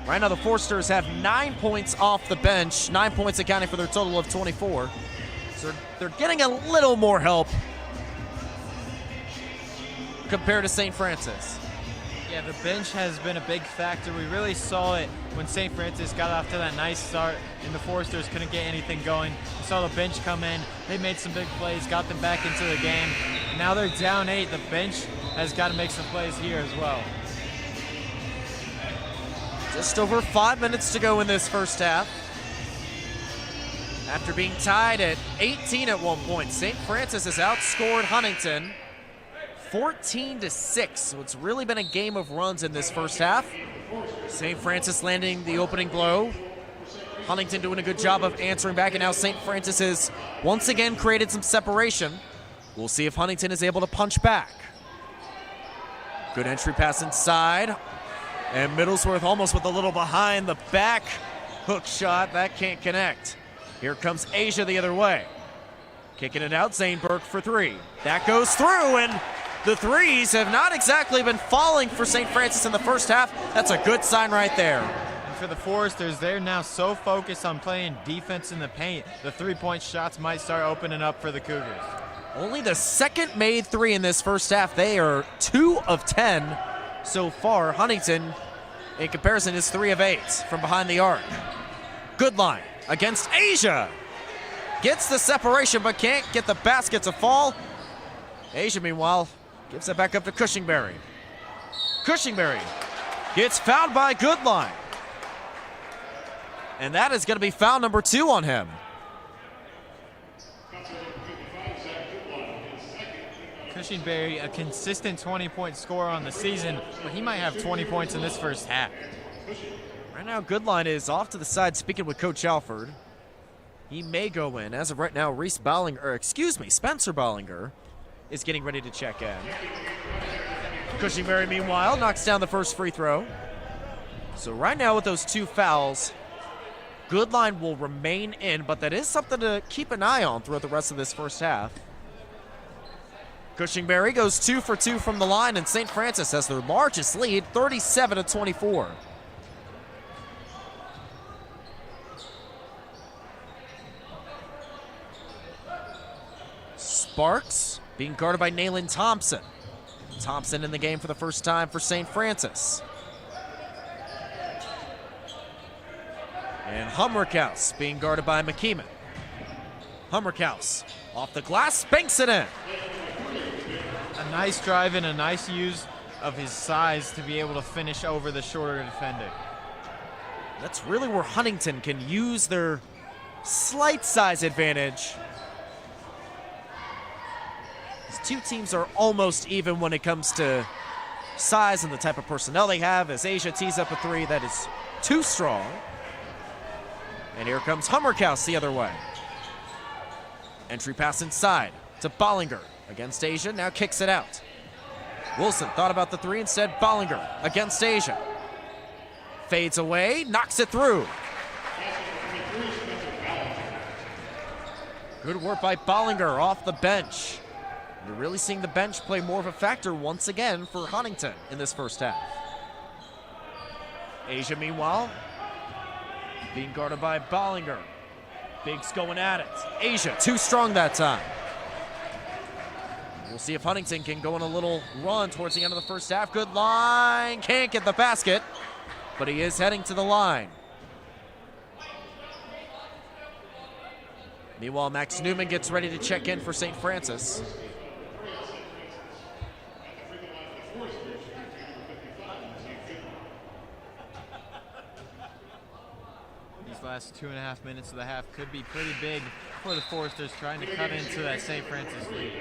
Right now the Foresters have 9 points off the bench, 9 points accounting for their total of 24. So they're getting a little more help compared to St. Francis.
Yeah, the bench has been a big factor. We really saw it when St. Francis got off to that nice start and the Foresters couldn't get anything going. We saw the bench come in. They made some big plays, got them back into the game. And now they're down 8. The bench has got to make some plays here as well.
Just over 5 minutes to go in this first half. After being tied at 18 at one point, St. Francis has outscored Huntington 14-6, so it's really been a game of runs in this first half. St. Francis landing the opening blow. Huntington doing a good job of answering back, and now St. Francis has once again created some separation. We'll see if Huntington is able to punch back. Good entry pass inside, and Middlesworth almost with a little behind the back hook shot. That can't connect. Here comes Asia the other way. Kicking it out, Zaneberg for 3. That goes through, and the threes have not exactly been falling for St. Francis in the first half. That's a good sign right there.
And for the Foresters, they're now so focused on playing defense in the paint, the three-point shots might start opening up for the Cougars.
Only the second made three in this first half. They are 2 of 10 so far. Huntington, in comparison, is 3 of 8 from behind the arc. Goodline against Asia. Gets the separation but can't get the basket to fall. Asia, meanwhile, gives it back up to Cushingberry. Cushingberry gets fouled by Goodline. And that is going to be foul number 2 on him.
Cushingberry, a consistent 20-point scorer on the season, but he might have 20 points in this first half.
Right now, Goodline is off to the side speaking with Coach Alford. He may go in. As of right now, Spencer Bollinger is getting ready to check in. Cushingberry, meanwhile, knocks down the first free throw. So right now with those 2 fouls, Goodline will remain in, but that is something to keep an eye on throughout the rest of this first half. Cushingberry goes 2 for 2 from the line, and St. Francis has their largest lead, 37-24. Sparks being guarded by Nayland Thompson. Thompson in the game for the first time for St. Francis. And Hummerkaus being guarded by McKeeman. Hummerkaus off the glass, banks it in.
A nice drive and a nice use of his size to be able to finish over the shorter defender.
That's really where Huntington can use their slight size advantage. These two teams are almost even when it comes to size and the type of personnel they have, as Asia tees up a 3 that is too strong. And here comes Hummerkaus the other way. Entry pass inside to Bollinger against Asia, now kicks it out. Wilson thought about the 3, instead Bollinger against Asia. Fades away, knocks it through. Good work by Bollinger off the bench. You're really seeing the bench play more of a factor once again for Huntington in this first half. Asia, meanwhile, being guarded by Bollinger. Biggs going at it. Asia, too strong that time. We'll see if Huntington can go on a little run towards the end of the first half. Good line, can't get the basket, but he is heading to the line. Meanwhile, Max Newman gets ready to check in for St. Francis.
Last 2.5 minutes of the half could be pretty big for the Foresters trying to cut into that St. Francis lead.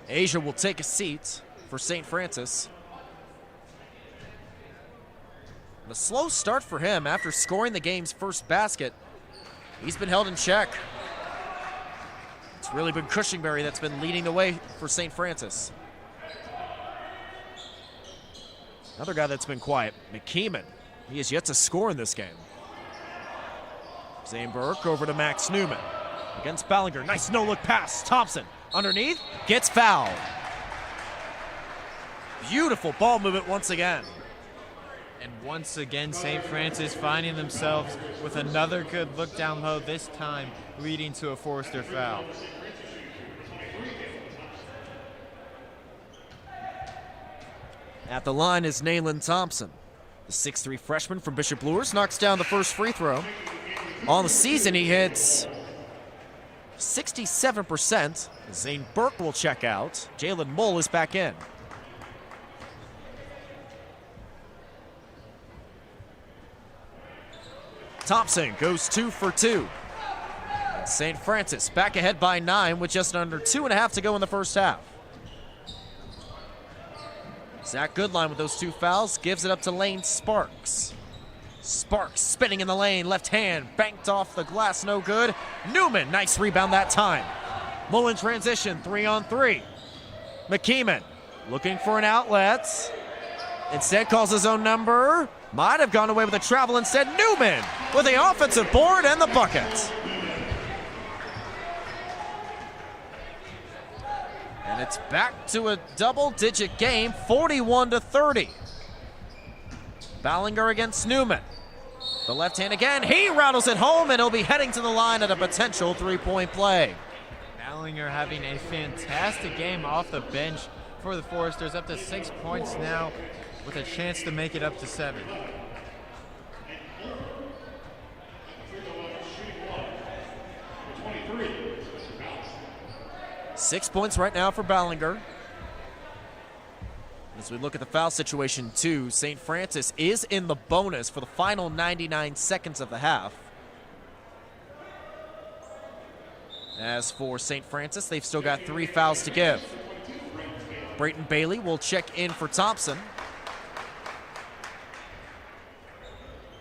Asia will take a seat for St. Francis. And a slow start for him after scoring the game's first basket. He's been held in check. It's really been Cushingberry that's been leading the way for St. Francis. Another guy that's been quiet, McKeeman. He has yet to score in this game. Zane Burke over to Max Newman against Ballinger. Nice no-look pass. Thompson underneath, gets fouled. Beautiful ball movement once again.
And once again, St. Francis finding themselves with another good look down low, this time leading to a Forester foul.
At the line is Nayland Thompson. The 6'3 freshman from Bishop Luers knocks down the first free throw. On the season, he hits 67%. Zane Burke will check out. Jalen Mull is back in. Thompson goes 2 for 2. And St. Francis back ahead by 9 with just under 2.5 to go in the first half. Zach Goodline with those 2 fouls gives it up to Lane Sparks. Sparks spinning in the lane, left hand, banked off the glass, no good. Newman, nice rebound that time. Mullen transition, 3-on-3. McKeeman looking for an outlet. Instead calls his own number. Might have gone away with a travel instead. Newman with the offensive board and the bucket. And it's back to a double-digit game, 41-30. Ballinger against Newman. The left hand again, he rattles it home, and he'll be heading to the line at a potential 3-point play.
Ballinger having a fantastic game off the bench for the Foresters, up to 6 points now with a chance to make it up to 7.
6 points right now for Ballinger. As we look at the foul situation too, St. Francis is in the bonus for the final 99 seconds of the half. As for St. Francis, they've still got 3 fouls to give. Brayton Bailey will check in for Thompson.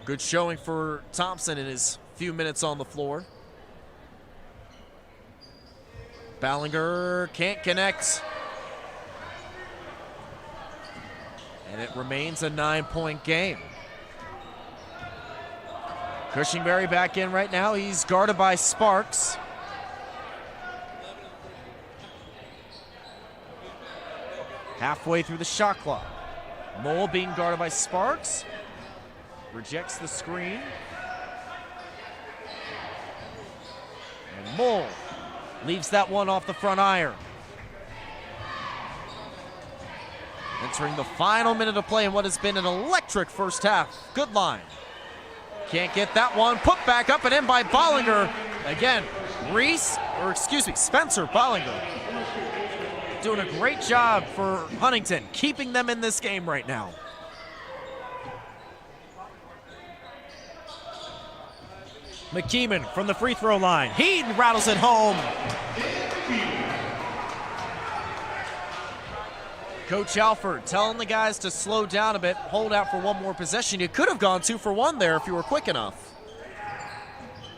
Good showing for Thompson in his few minutes on the floor. Ballinger can't connect. And it remains a 9-point game. Cushingberry back in right now. He's guarded by Sparks. Halfway through the shot clock. Mole being guarded by Sparks. Rejects the screen. And Mole leaves that one off the front iron. Entering the final minute of play in what has been an electric first half. Good line. Can't get that one. Put back up and in by Ballinger. Again, Spencer Ballinger. Doing a great job for Huntington, keeping them in this game right now. McKeeman from the free throw line. He rattles it home. Coach Alford telling the guys to slow down a bit, hold out for one more possession. You could have gone 2 for 1 there if you were quick enough.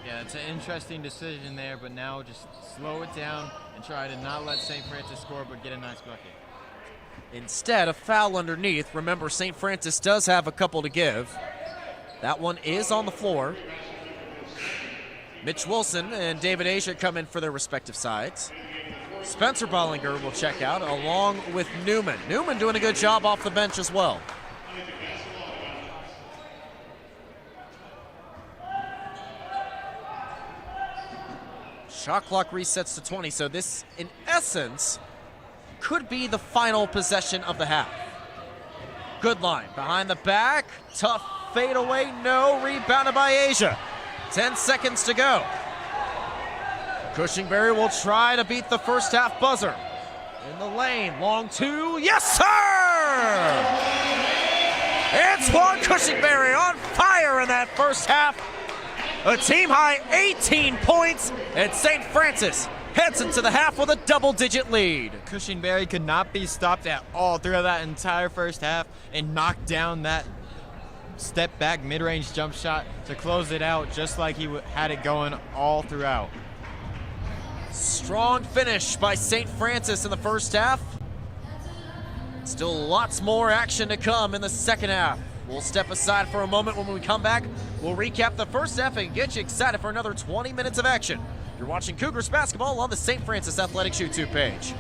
Yeah, it's an interesting decision there, but now just slow it down and try to not let St. Francis score, but get a nice bucket.
Instead, a foul underneath. Remember, St. Francis does have a couple to give. That one is on the floor. Mitch Wilson and David Asia come in for their respective sides. Spencer Ballinger will check out along with Newman. Newman doing a good job off the bench as well. Shot clock resets to 20, so this, in essence, could be the final possession of the half. Good line, behind the back, tough fadeaway, no, rebounded by Asia. 10 seconds to go. Cushingberry will try to beat the first half buzzer. In the lane, long 2, yes sir! It's Juan Cushingberry on fire in that first half. A team high 18 points, and St. Francis heads into the half with a double-digit lead.
Cushingberry could not be stopped at all throughout that entire first half and knocked down that step back mid-range jump shot to close it out just like he had it going all throughout.
Strong finish by St. Francis in the first half. Still lots more action to come in the second half. We'll step aside for a moment. When we come back, we'll recap the first half and get you excited for another 20 minutes of action. You're watching Cougars basketball on the St. Francis Athletics YouTube page.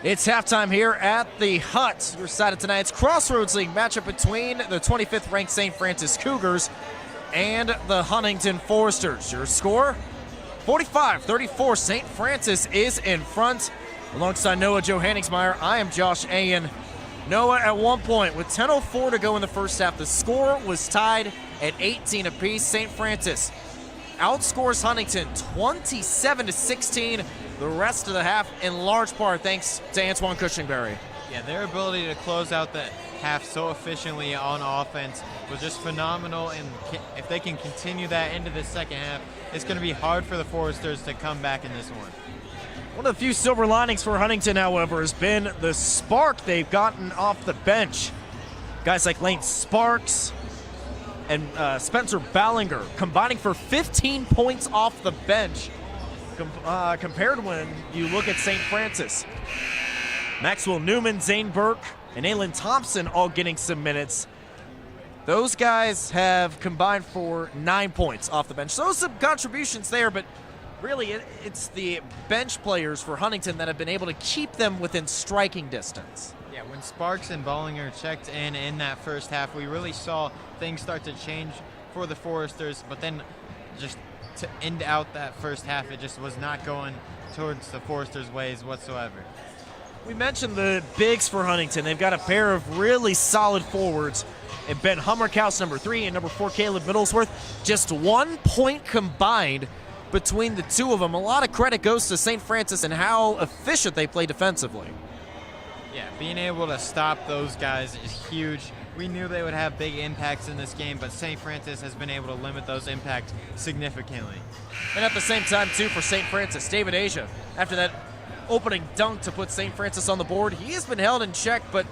It's halftime here at the Hut. Your side of tonight's Crossroads League matchup between the 25th ranked St. Francis Cougars and the Huntington Foresters. Your score, 45-34. St. Francis is in front. Alongside Noah Johanningsmeyer, I am Josh Ayen. Noah, at one point, with 10:04 to go in the first half, the score was tied at 18 apiece. St. Francis outscores Huntington 27-16 the rest of the half, in large part thanks to Antoine Cushingberry.
Yeah, their ability to close out the half so efficiently on offense was just phenomenal, and if they can continue that into the second half, it's going to be hard for the Foresters to come back in this one.
One of the few silver linings for Huntington, however, has been the spark they've gotten off the bench. Guys like Lane Sparks and Spencer Ballinger combining for 15 points off the bench compared when you look at St. Francis. Maxwell Newman, Zane Burke, and Aylin Thompson all getting some minutes. Those guys have combined for 9 points off the bench. So some contributions there, but really it's the bench players for Huntington that have been able to keep them within striking distance.
Yeah, when Sparks and Ballinger checked in that first half, we really saw things start to change for the Foresters, but then just to end out that first half, it just was not going towards the Foresters' ways whatsoever.
We mentioned the bigs for Huntington. They've got a pair of really solid forwards, and Ben Hummerkaus, number 3, and number 4, Caleb Middlesworth. Just 1 point combined between the two of them. A lot of credit goes to St. Francis and how efficient they play defensively.
Yeah, being able to stop those guys is huge. We knew they would have big impacts in this game, but St. Francis has been able to limit those impacts significantly.
And at the same time, too, for St. Francis, David Asia, after that opening dunk to put St. Francis on the board, he has been held in check, but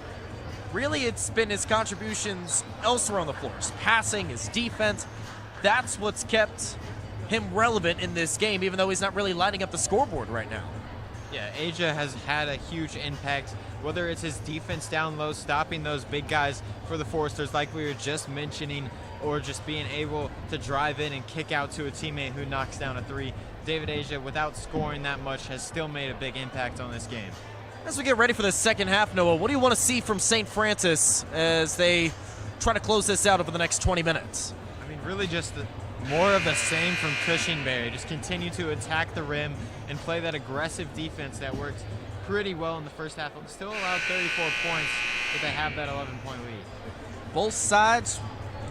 really it's been his contributions elsewhere on the floor. His passing, his defense, that's what's kept him relevant in this game, even though he's not really lighting up the scoreboard right now.
Yeah, Asia has had a huge impact, whether it's his defense down low, stopping those big guys for the Foresters like we were just mentioning, or just being able to drive in and kick out to a teammate who knocks down a three. David Asia, without scoring that much, has still made a big impact on this game.
As we get ready for the second half, Noah, what do you want to see from St. Francis as they try to close this out over the next 20 minutes?
I mean, really just more of the same from Cushingberry. Just continue to attack the rim and play that aggressive defense that worked pretty well in the first half. Still allowed 34 points, but they have that 11-point lead.
Both sides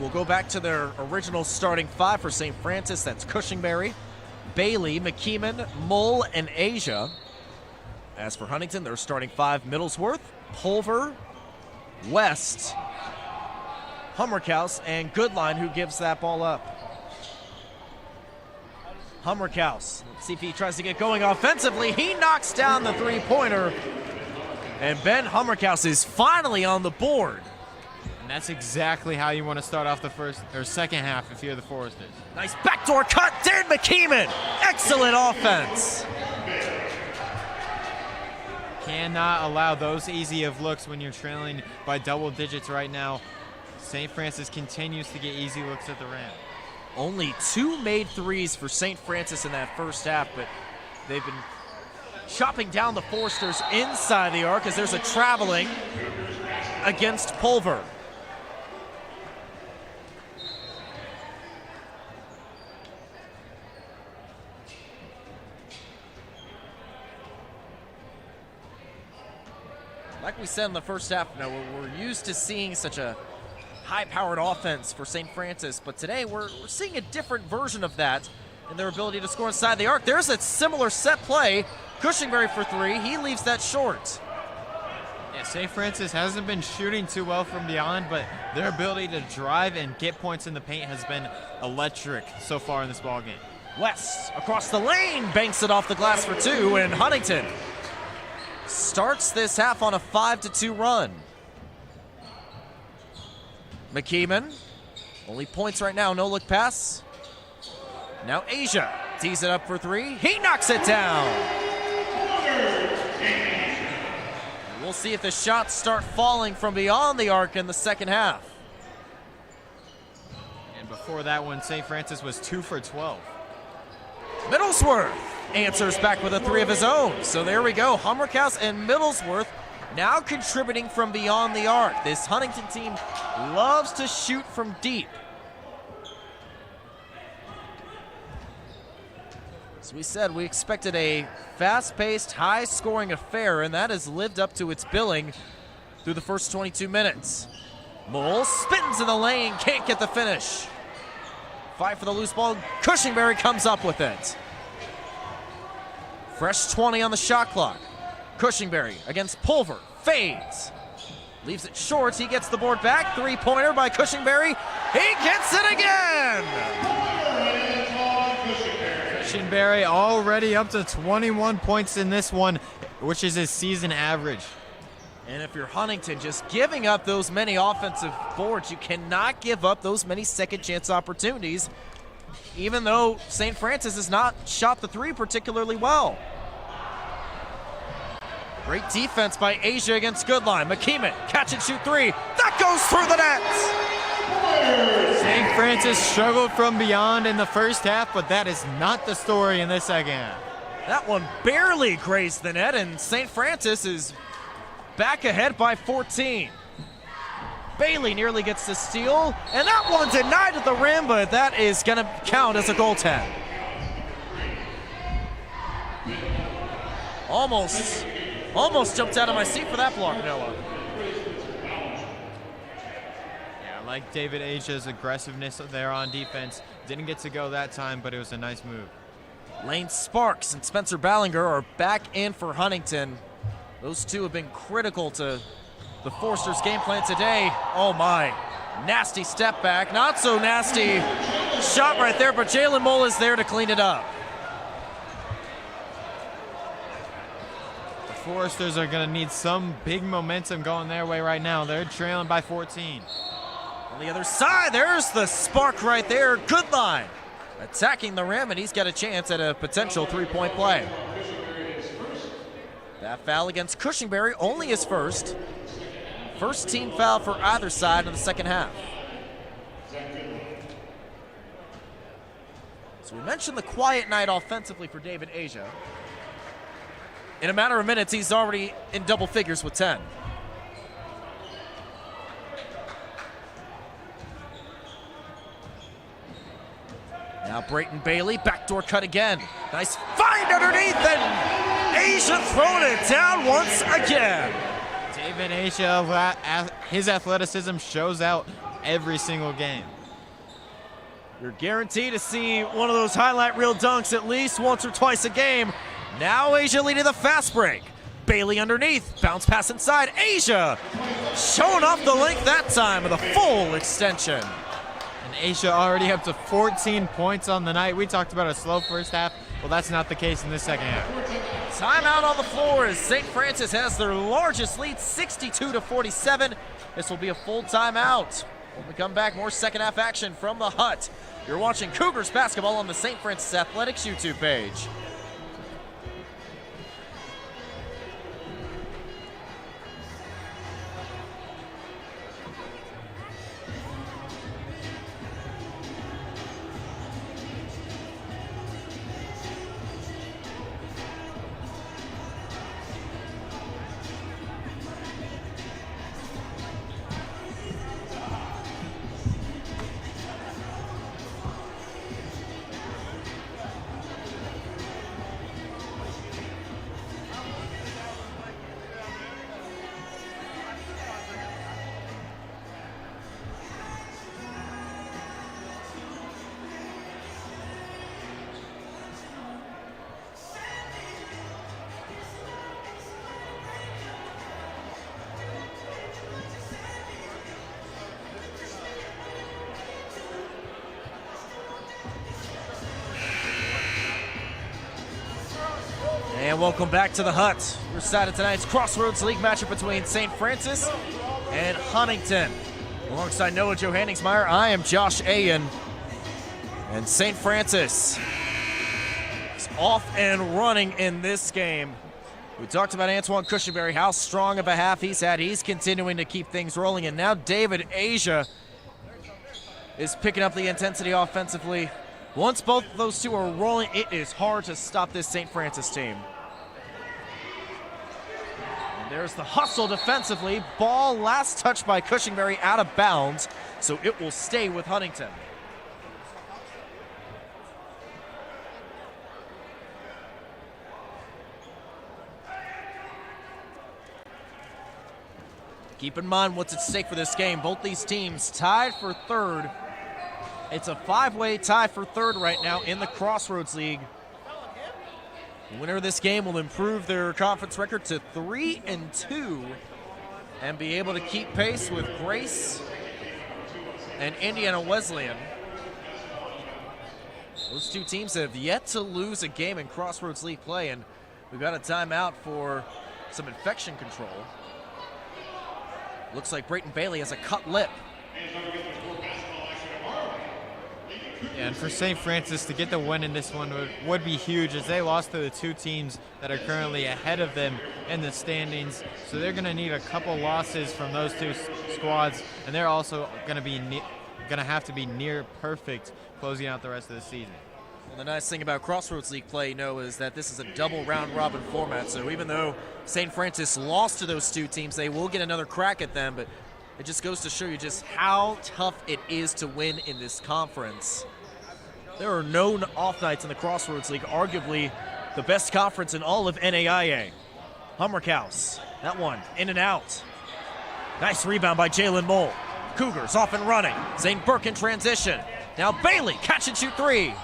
will go back to their original starting 5 for St. Francis. That's Cushingberry, Bailey, McKeeman, Mull, and Asia. As for Huntington, their starting 5, Middlesworth, Pulver, West, Hummerkaus, and Goodline, who gives that ball up. Hummerkaus, let's see if he tries to get going offensively. He knocks down the three-pointer, and Ben Hummerkaus is finally on the board.
And that's exactly how you want to start off the first or second half if you're the Foresters.
Nice backdoor cut, Darren McKeeman. Excellent offense.
Cannot allow those easy of looks when you're trailing by double digits right now. St. Francis continues to get easy looks at the rim.
Only 2 made threes for St. Francis in that first half, but they've been chopping down the Foresters inside the arc as there's a traveling against Pulver. Like we said in the first half, we're used to seeing such a high-powered offense for St. Francis, but today we're seeing a different version of that in their ability to score inside the arc. There's a similar set play. Cushingberry for 3. He leaves that short.
Yeah, St. Francis hasn't been shooting too well from beyond, but their ability to drive and get points in the paint has been electric so far in this ballgame.
West across the lane, banks it off the glass for 2, and Huntington starts this half on a 5-2 run. McKeeman, only points right now, no look pass. Now Asia tees it up for 3. He knocks it down. We'll see if the shots start falling from beyond the arc in the second half.
And before that one, St. Francis was 2 for 12.
Middlesworth answers back with a 3 of his own. So there we go. Humrickhouse and Middlesworth now contributing from beyond the arc. This Huntington team loves to shoot from deep. As we said, we expected a fast-paced, high-scoring affair, and that has lived up to its billing through the first 22 minutes. Mole spins in the lane, can't get the finish. Fight for the loose ball. Cushingberry comes up with it. Fresh 20 on the shot clock. Cushingberry against Pulver, fades. Leaves it short, he gets the board back. 3-pointer by Cushingberry. He gets it again!
Cushingberry already up to 21 points in this one, which is his season average.
And if you're Huntington, just giving up those many offensive boards, you cannot give up those many second chance opportunities, even though St. Francis has not shot the 3 particularly well. Great defense by Asia against Goodline. McKeeman, catch and shoot 3. That goes through the net!
St. Francis struggled from beyond in the first half, but that is not the story in the second half.
That one barely grazed the net, and St. Francis is back ahead by 14. Bailey nearly gets the steal, and that one denied at the rim, but that is going to count as a goaltend. Almost jumped out of my seat for that block, Noah.
Yeah, like David Asia's aggressiveness there on defense. Didn't get to go that time, but it was a nice move.
Lane Sparks and Spencer Ballinger are back in for Huntington. Those two have been critical to the Forsters' game plan today. Oh my, nasty step back. Not so nasty shot right there, but Jalen Mole is there to clean it up.
The Foresters are gonna need some big momentum going their way right now. They're trailing by 14.
On the other side, there's the spark right there. Goodline attacking the rim, and he's got a chance at a potential 3-point play. That foul against Cushingberry, only his first. First team foul for either side in the second half. So we mentioned the quiet night offensively for David Asia. In a matter of minutes, he's already in double figures with 10. Now Brayton Bailey, backdoor cut again. Nice find underneath, and Asia throwing it down once again.
David Asia, his athleticism shows out every single game.
You're guaranteed to see one of those highlight reel dunks at least once or twice a game. Now Asia leading the fast break. Bailey underneath, bounce pass inside. Asia showing off the length that time with a full extension.
And Asia already up to 14 points on the night. We talked about a slow first half. Well, that's not the case in this second half.
Timeout on the floor as St. Francis has their largest lead, 62-47. This will be a full timeout. When we come back, more second half action from the Hut. You're watching Cougars basketball on the St. Francis Athletics YouTube page. And welcome back to the Hut. We're side of tonight's Crossroads League matchup between St. Francis and Huntington. Alongside Noah Johanningsmeyer, I am Josh Ayen. And St. Francis is off and running in this game. We talked about Antoine Cushingberry, how strong of a half he's had. He's continuing to keep things rolling. And now David Asia is picking up the intensity offensively Once both of those two are rolling, it is hard to stop this St. Francis team. And there's the hustle defensively. Ball last touched by Cushingberry out of bounds, so it will stay with Huntington. Keep in mind what's at stake for this game. Both these teams tied for third. It's a five-way tie for third right now in the Crossroads League. The winner of this game will improve their conference record to 3-2 and be able to keep pace with Grace and Indiana Wesleyan. Those two teams have yet to lose a game in Crossroads League play, and we've got a timeout for some infection control. Looks like Brayton Bailey has a cut lip.
Yeah, and for St. Francis to get the win in this one would be huge, as they lost to the two teams that are currently ahead of them in the standings. So they're going to need a couple losses from those two squads, and they're also going to have to be near perfect closing out the rest of the season.
Well, the nice thing about Crossroads League play, is that this is a double round robin format. So even though St. Francis lost to those two teams, they will get another crack at them. But it just goes to show you just how tough it is to win in this conference. There are no off nights in the Crossroads League, arguably the best conference in all of NAIA. Hummerkaus, that one, in and out. Nice rebound by Jalen Mole. Cougars off and running. Zane Burke in transition. Now Bailey, catch and shoot three.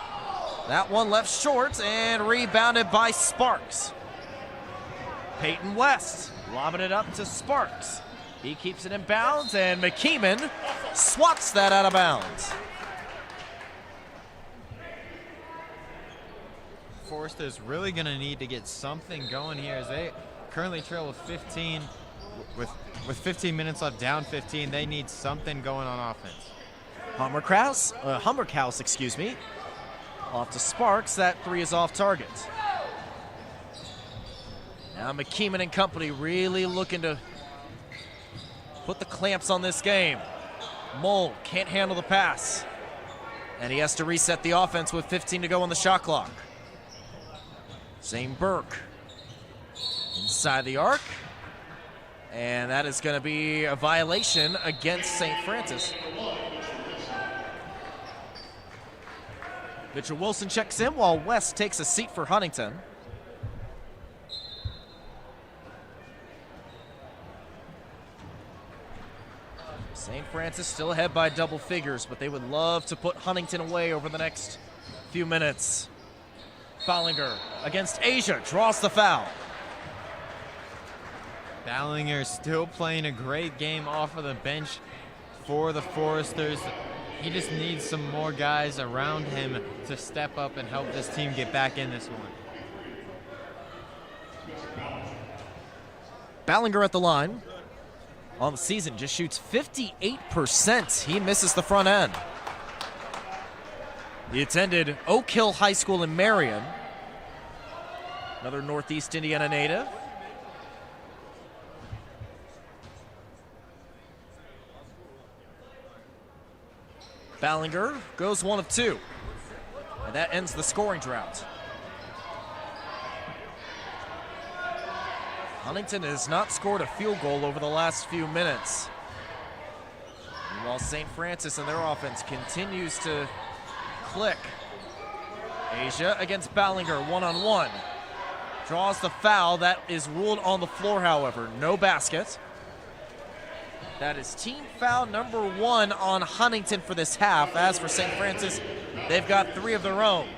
That one left short and rebounded by Sparks. Peyton West lobbing it up to Sparks. He keeps it in bounds, and McKeeman swats that out of bounds.
Forrester's really going to need to get something going here, as they currently trail with 15. With 15 minutes left, down 15, they need something going on offense.
Hummerkaus, excuse me. Off to Sparks. That three is off target. Now McKeeman and company really looking to put the clamps on this game. Mole can't handle the pass, and he has to reset the offense with 15 to go on the shot clock. Zane Burke inside the arc, and that is going to be a violation against St. Francis. Mitchell Wilson checks in while West takes a seat for Huntington. St. Francis still ahead by double figures, but they would love to put Huntington away over the next few minutes. Ballinger against Asia, draws the foul.
Ballinger still playing a great game off of the bench for the Foresters. He just needs some more guys around him to step up and help this team get back in this one.
Ballinger at the line. On the season, just shoots 58%. He misses the front end. He attended Oak Hill High School in Marion. Another Northeast Indiana native. Ballinger goes 1 of 2. And that ends the scoring drought. Huntington has not scored a field goal over the last few minutes. Meanwhile, St. Francis and their offense continues to click. Asia against Ballinger, one-on-one. Draws the foul. That is ruled on the floor, however. No basket. That is team foul number 1 on Huntington for this half. As for St. Francis, they've got 3 of their own.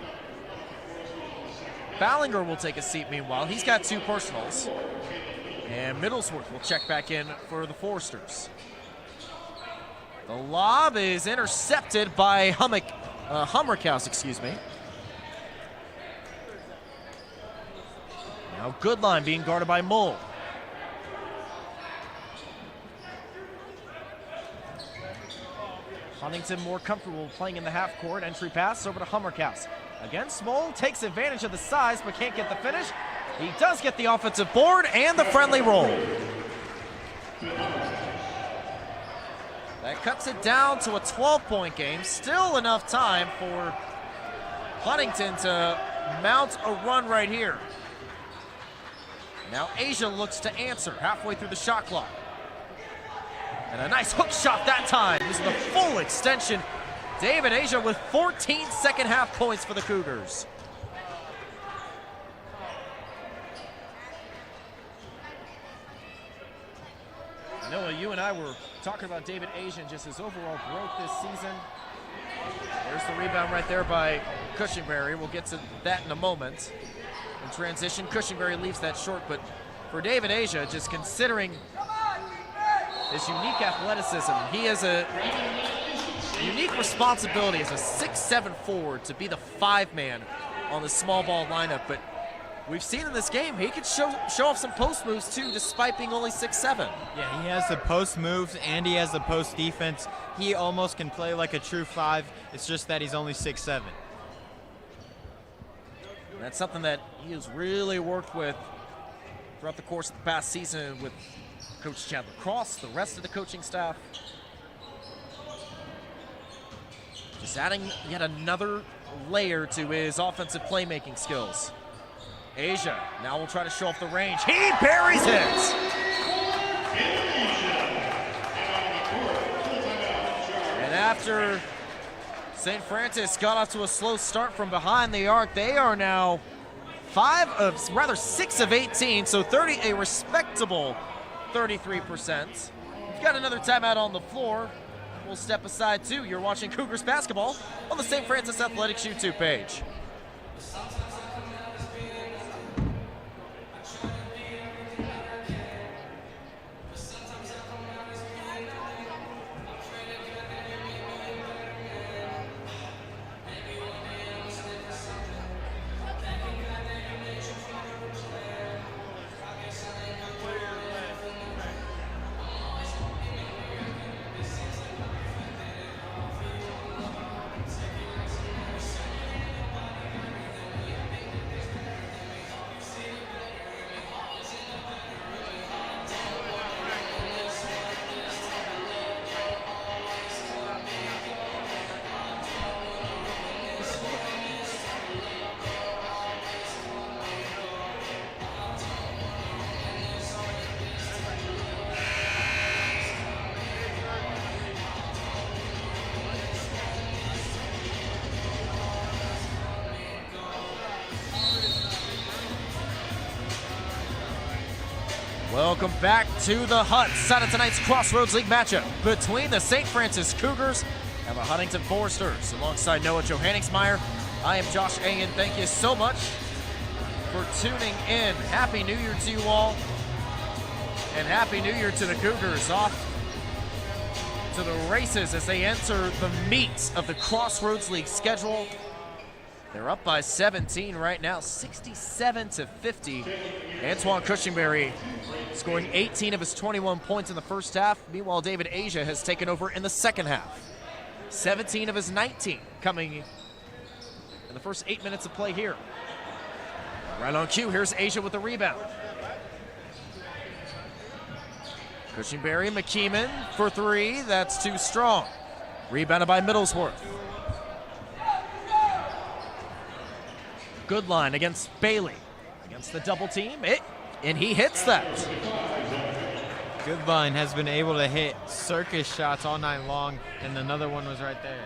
Ballinger will take a seat meanwhile. He's got 2 personals. And Middlesworth will check back in for the Foresters. The lob is intercepted by Hummerkaus, excuse me. Now Goodline being guarded by Mole. Huntington more comfortable playing in the half court. Entry pass over to Hummerkaus. Again, Smole takes advantage of the size but can't get the finish. He does get the offensive board and the friendly roll. That cuts it down to a 12-point game. Still enough time for Huntington to mount a run right here. Now Asia looks to answer halfway through the shot clock. And a nice hook shot that time. This is the full extension. David Asia with 14 second half points for the Cougars. Noah, you and I were talking about David Asia and just his overall growth this season. There's the rebound right there by Cushingberry. We'll get to that in a moment. In transition, Cushingberry leaves that short, but for David Asia, just considering his unique athleticism, he has a unique responsibility as a 6'7" forward to be the 5-man on the small ball lineup, but we've seen in this game he could show off some post moves too, despite being only 6'7".
Yeah, he has the post moves and he has the post defense. He almost can play like a true 5. It's just that he's only 6'7".
And that's something that he has really worked with throughout the course of the past season with Coach Chandler Cross, the rest of the coaching staff. Just adding yet another layer to his offensive playmaking skills. Asia now will try to show off the range. He buries it! And after St. Francis got off to a slow start from behind the arc, they are now 6 of 18, so a respectable 33%. We've got another timeout on the floor. We'll step aside too. You're watching Cougars basketball on the St. Francis Athletics YouTube page. Welcome back to the hut. Side of tonight's Crossroads League matchup between the St. Francis Cougars and the Huntington Foresters. Alongside Noah Johanningsmeyer, I am Josh Ayen. Thank you so much for tuning in. Happy New Year to you all. And Happy New Year to the Cougars. Off to the races as they enter the meat of the Crossroads League schedule. They're up by 17 right now, 67-50. Antoine Cushingberry scoring 18 of his 21 points in the first half. Meanwhile, David Asia has taken over in the second half. 17 of his 19 coming in the first 8 minutes of play here. Right on cue, here's Asia with the rebound. Cushingberry, McKeeman for 3, that's too strong. Rebounded by Middlesworth. Good line against Bailey. Against the double team, and he hits that.
Goodline has been able to hit circus shots all night long, and another one was right there.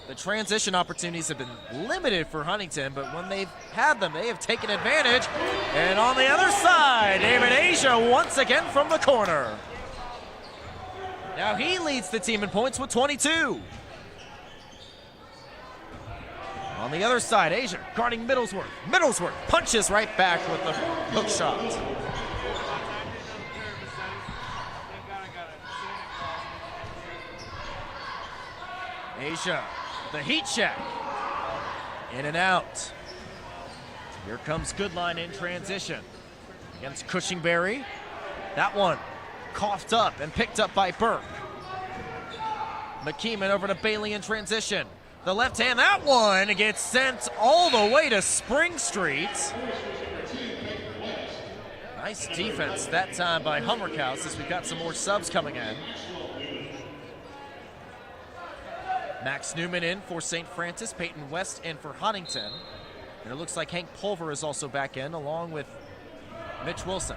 The transition opportunities have been limited for Huntington, but when they've had them, they have taken advantage. And on the other side, David Asia once again from the corner. Now he leads the team in points with 22. On the other side, Asia guarding Middlesworth. Middlesworth punches right back with the hook shot. Asia, the heat check. In and out. Here comes Goodline in transition against Cushingberry. That one coughed up and picked up by Burke. McKeeman over to Bailey in transition. The left hand, that one gets sent all the way to Spring Street. Nice defense that time by Hummerkaus as we've got some more subs coming in. Max Newman in for St. Francis, Peyton West in for Huntington. And it looks like Hank Pulver is also back in, along with Mitch Wilson.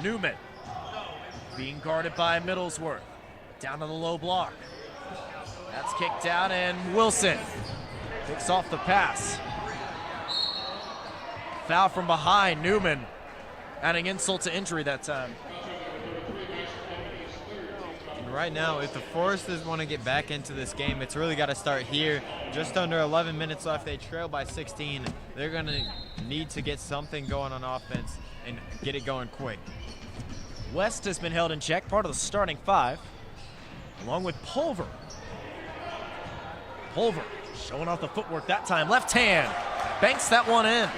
Newman being guarded by Middlesworth. Down to the low block. That's kicked out, and Wilson picks off the pass. Foul from behind, Newman adding insult to injury that time.
Right now, if the Foresters want to get back into this game, it's really got to start here. Just under 11 minutes left. They trail by 16. They're going to need to get something going on offense and get it going quick.
West has been held in check, part of the starting five, along with Pulver. Pulver showing off the footwork that time. Left hand, banks that one in.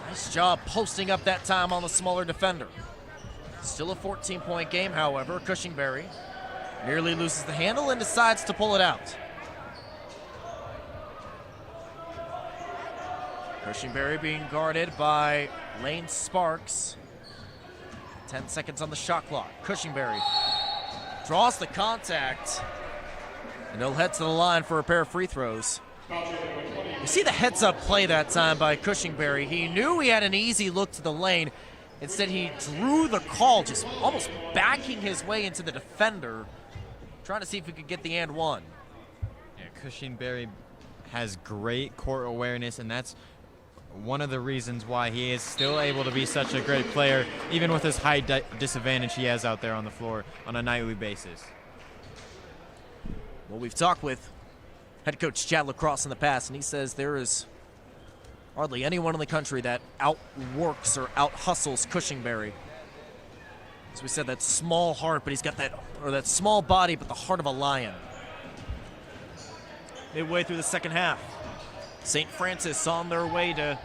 Nice job posting up that time on the smaller defender. Still a 14-point game, however. Cushingberry nearly loses the handle and decides to pull it out. Cushingberry being guarded by Lane Sparks. 10 seconds on the shot clock. Cushingberry draws the contact, and they'll head to the line for a pair of free throws. You see the heads-up play that time by Cushingberry. He knew he had an easy look to the lane. Instead, he drew the call, just almost backing his way into the defender, trying to see if he could get the and one.
Yeah, Cushingberry has great court awareness, and that's one of the reasons why he is still able to be such a great player, even with his high disadvantage he has out there on the floor on a nightly basis.
Well, we've talked with head coach Chad Lacrosse in the past, and he says there is hardly anyone in the country that outworks or out-hustles Cushingberry. As we said, that small heart, but he's got that small body, but the heart of a lion. Midway through the second half, St. Francis on their way to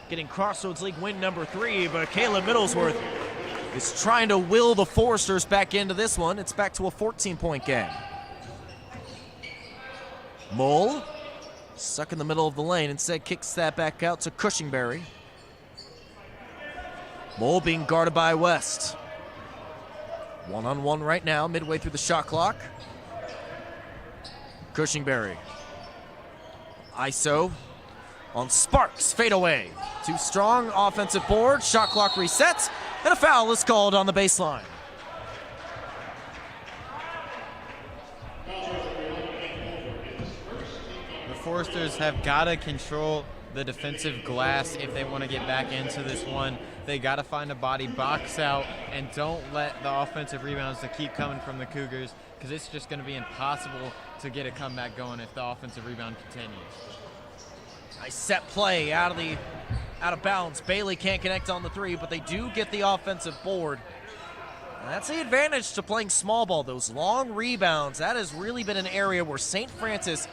getting Crossroads League win number 3, but Caleb Middlesworth is trying to will the Foresters back into this one. It's back to a 14-point game. Mole, stuck in the middle of the lane, instead kicks that back out to Cushingberry. Mole being guarded by West. One-on-one right now, midway through the shot clock. Cushingberry. ISO on Sparks, fade away. Too strong, offensive board, shot clock resets, and a foul is called on the baseline.
The Foresters have got to control the defensive glass if they want to get back into this one. They got to find a body, box out, and don't let the offensive rebounds to keep coming from the Cougars, because it's just going to be impossible to get a comeback going if the offensive rebound continues.
Nice set play out of bounds. Bailey can't connect on the three, but they do get the offensive board. And that's the advantage to playing small ball. Those long rebounds, that has really been an area where St. Francis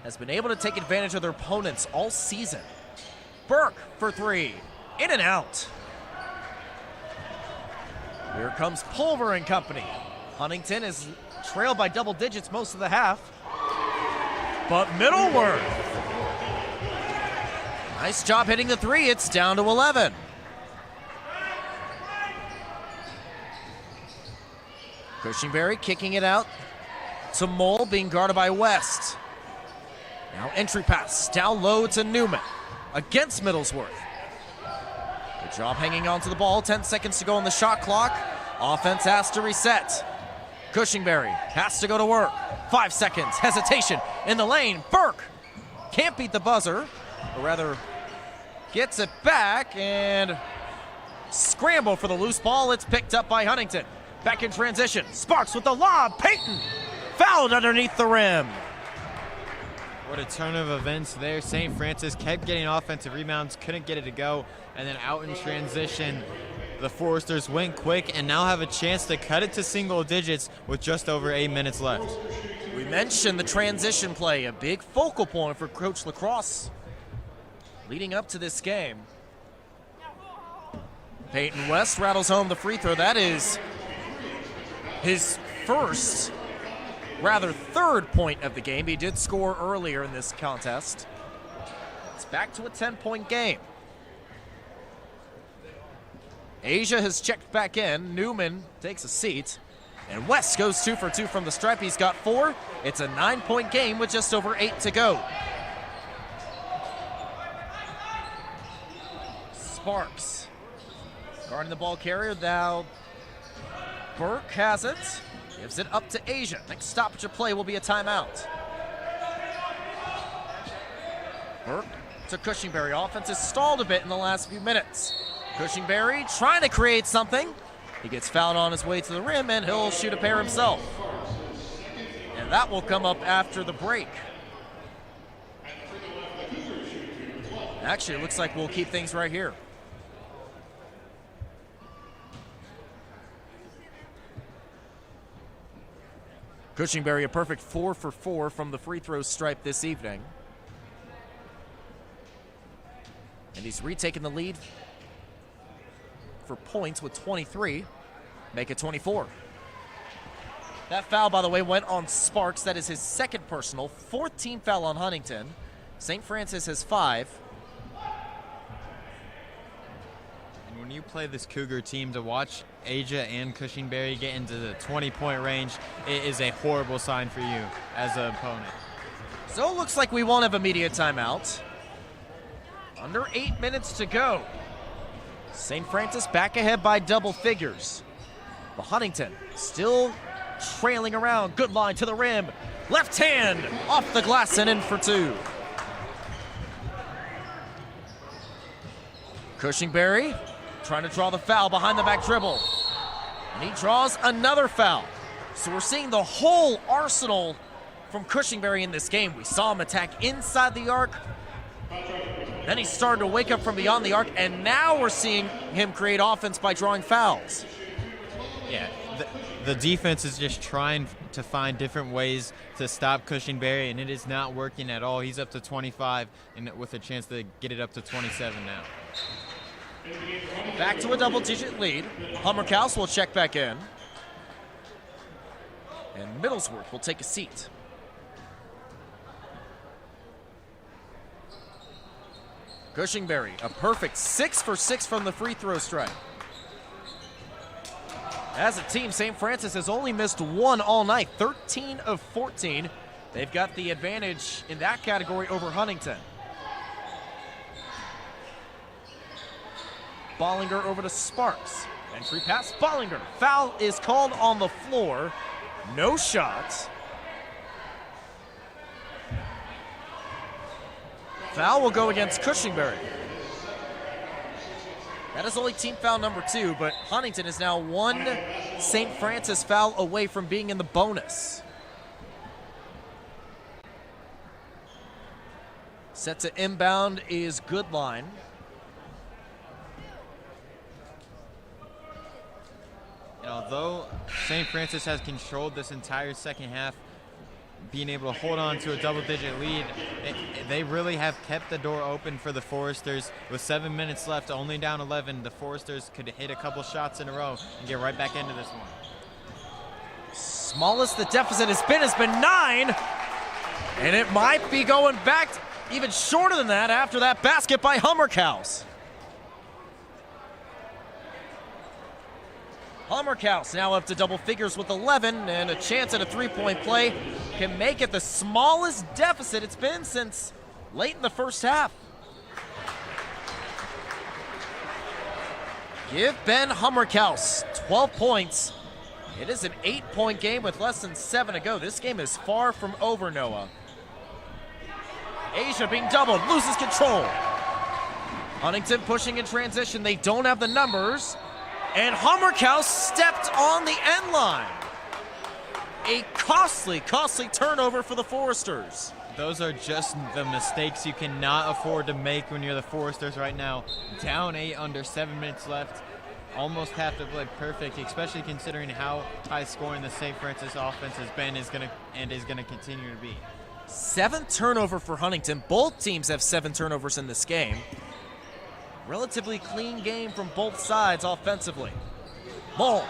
has been able to take advantage of their opponents all season. Burke for three, in and out. Here comes Pulver and company. Huntington is trailed by double digits most of the half. But Middleworth, nice job hitting the three. It's down to 11. Cushingberry kicking it out to Mole, being guarded by West. Now entry pass down low to Newman against Middlesworth. Good job hanging on to the ball. 10 seconds to go on the shot clock. Offense has to reset. Cushingberry has to go to work. 5 seconds, hesitation in the lane. Burke can't beat the buzzer, or rather gets it back and scramble for the loose ball. It's picked up by Huntington. Back in transition. Sparks with the lob. Peyton fouled underneath the rim.
What a turn of events there. St. Francis kept getting offensive rebounds, couldn't get it to go, and then out in transition, the Foresters went quick and now have a chance to cut it to single digits with just over 8 minutes left.
We mentioned the transition play, a big focal point for Coach Lacrosse leading up to this game. Peyton West rattles home the free throw. That is his first, rather third point of the game. He did score earlier in this contest. It's back to a 10-point game. Asia has checked back in. Newman takes a seat. And West goes 2 for 2 from the stripe. He's got 4. It's a 9-point game with just over 8 to go. Sparks guarding the ball carrier. Now Burke has it. Gives it up to Asia. Next stoppage of play will be a timeout. Burke to Cushingberry. Offense has stalled a bit in the last few minutes. Cushingberry trying to create something. He gets fouled on his way to the rim, and he'll shoot a pair himself. And that will come up after the break. Actually, it looks like we'll keep things right here. Cushingberry a perfect 4 for 4 from the free throw stripe this evening. And he's retaken the lead for points with 23. Make it 24. That foul, by the way, went on Sparks. That is his second personal. 4th team foul on Huntington. St. Francis has 5.
And when you play this Cougar team, to watch Asia and Cushingberry get into the 20-point range, it is a horrible sign for you as an opponent.
So it looks like we won't have immediate timeout. Under 8 minutes to go. St. Francis back ahead by double figures. But Huntington still trailing around. Good line to the rim. Left hand off the glass and in for 2. Cushingberry trying to draw the foul behind the back dribble. And he draws another foul. So we're seeing the whole arsenal from Cushingberry in this game. We saw him attack inside the arc. Then he started to wake up from beyond the arc, and now we're seeing him create offense by drawing fouls.
Yeah, the defense is just trying to find different ways to stop Cushingberry, and it is not working at all. He's up to 25, and with a chance to get it up to 27 now.
Back to a double-digit lead. Hummerkaus will check back in. And Middlesworth will take a seat. Cushingberry, a perfect 6 for 6 from the free throw stripe. As a team, St. Francis has only missed 1 all night, 13 of 14. They've got the advantage in that category over Huntington. Bollinger over to Sparks. Entry pass, Bollinger. Foul is called on the floor. No shot. Foul will go against Cushingberry. That is only team foul number 2, but Huntington is now 1 St. Francis foul away from being in the bonus. Set to inbound is Goodline.
And although St. Francis has controlled this entire second half, being able to hold on to a double-digit lead, they really have kept the door open for the Foresters. With 7 minutes left, only down 11, the Foresters could hit a couple shots in a row and get right back into this one.
Smallest the deficit has been 9, and it might be going back even shorter than that after that basket by Hummerkaus. Hummerkaus now up to double figures with 11, and a chance at a three-point play can make it the smallest deficit it's been since late in the first half. Give Ben Hummerkaus 12 points. It is an 8-point game with less than 7 to go. This game is far from over, Noah. Asia being doubled, loses control. Huntington pushing in transition. They don't have the numbers. And Hummerkaus stepped on the end line. A costly turnover for the Foresters.
Those are just the mistakes you cannot afford to make when you're the Foresters right now. Down 8 under 7 minutes left. Almost half the play perfect, especially considering how high scoring the St. Francis offense has been is going to continue to be.
7th turnover for Huntington. Both teams have 7 turnovers in this game. Relatively clean game from both sides offensively. Ball,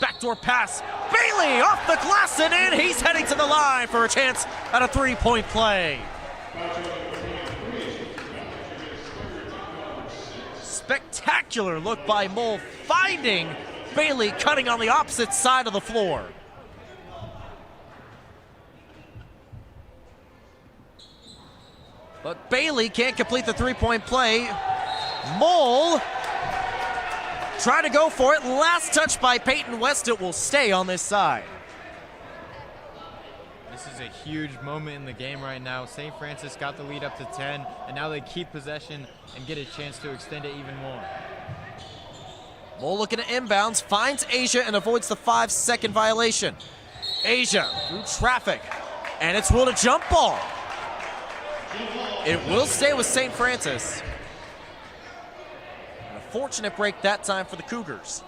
backdoor pass. Bailey off the glass and in. He's heading to the line for a chance at a 3-point play. Spectacular look by Mole, finding Bailey cutting on the opposite side of the floor. But Bailey can't complete the three-point play. Mole trying to go for it. Last touch by Peyton West. It will stay on this side.
This is a huge moment in the game right now. St. Francis got the lead up to 10, and now they keep possession and get a chance to extend it even more.
Mole looking at inbounds, finds Asia and avoids the 5-second violation. Asia through traffic, and it's ruled a jump ball. It will stay with St. Francis. And a fortunate break that time for the Cougars.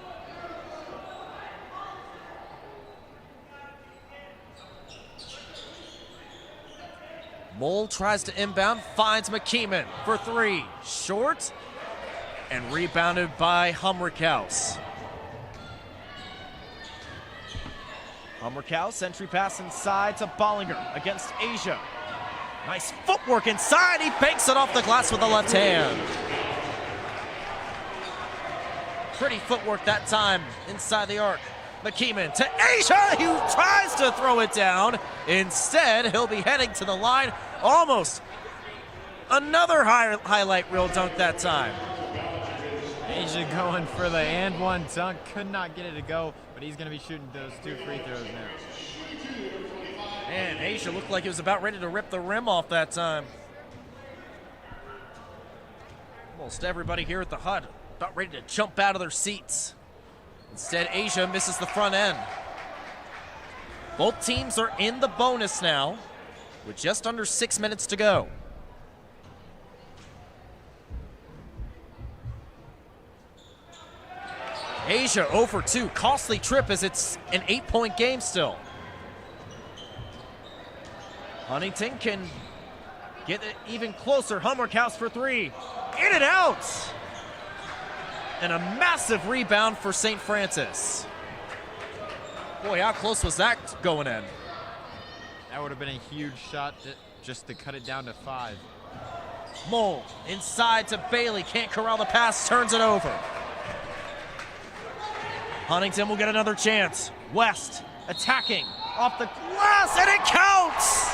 Mole tries to inbound, finds McKeeman for three. Short, and rebounded by Humrickhouse. Humrickhouse, entry pass inside to Bollinger against Asia. Nice footwork inside, he banks it off the glass with the left hand. Pretty footwork that time inside the arc. McKeeman to Asia, he tries to throw it down. Instead, he'll be heading to the line. Almost another highlight reel dunk that time.
Asia going for the and one dunk, could not get it to go, but he's going to be shooting those 2 free throws now.
Man, Asia looked like he was about ready to rip the rim off that time. Almost everybody here at the HUD about ready to jump out of their seats. Instead, Asia misses the front end. Both teams are in the bonus now with just under 6 minutes to go. Asia 0 for 2. Costly trip as it's an 8-point game still. Huntington can get it even closer. Humrickhouse for three. In and out. And a massive rebound for St. Francis. Boy, how close was that going in?
That would have been a huge shot just to cut it down to 5.
Mole inside to Bailey. Can't corral the pass. Turns it over. Huntington will get another chance. West attacking off the glass, and it counts!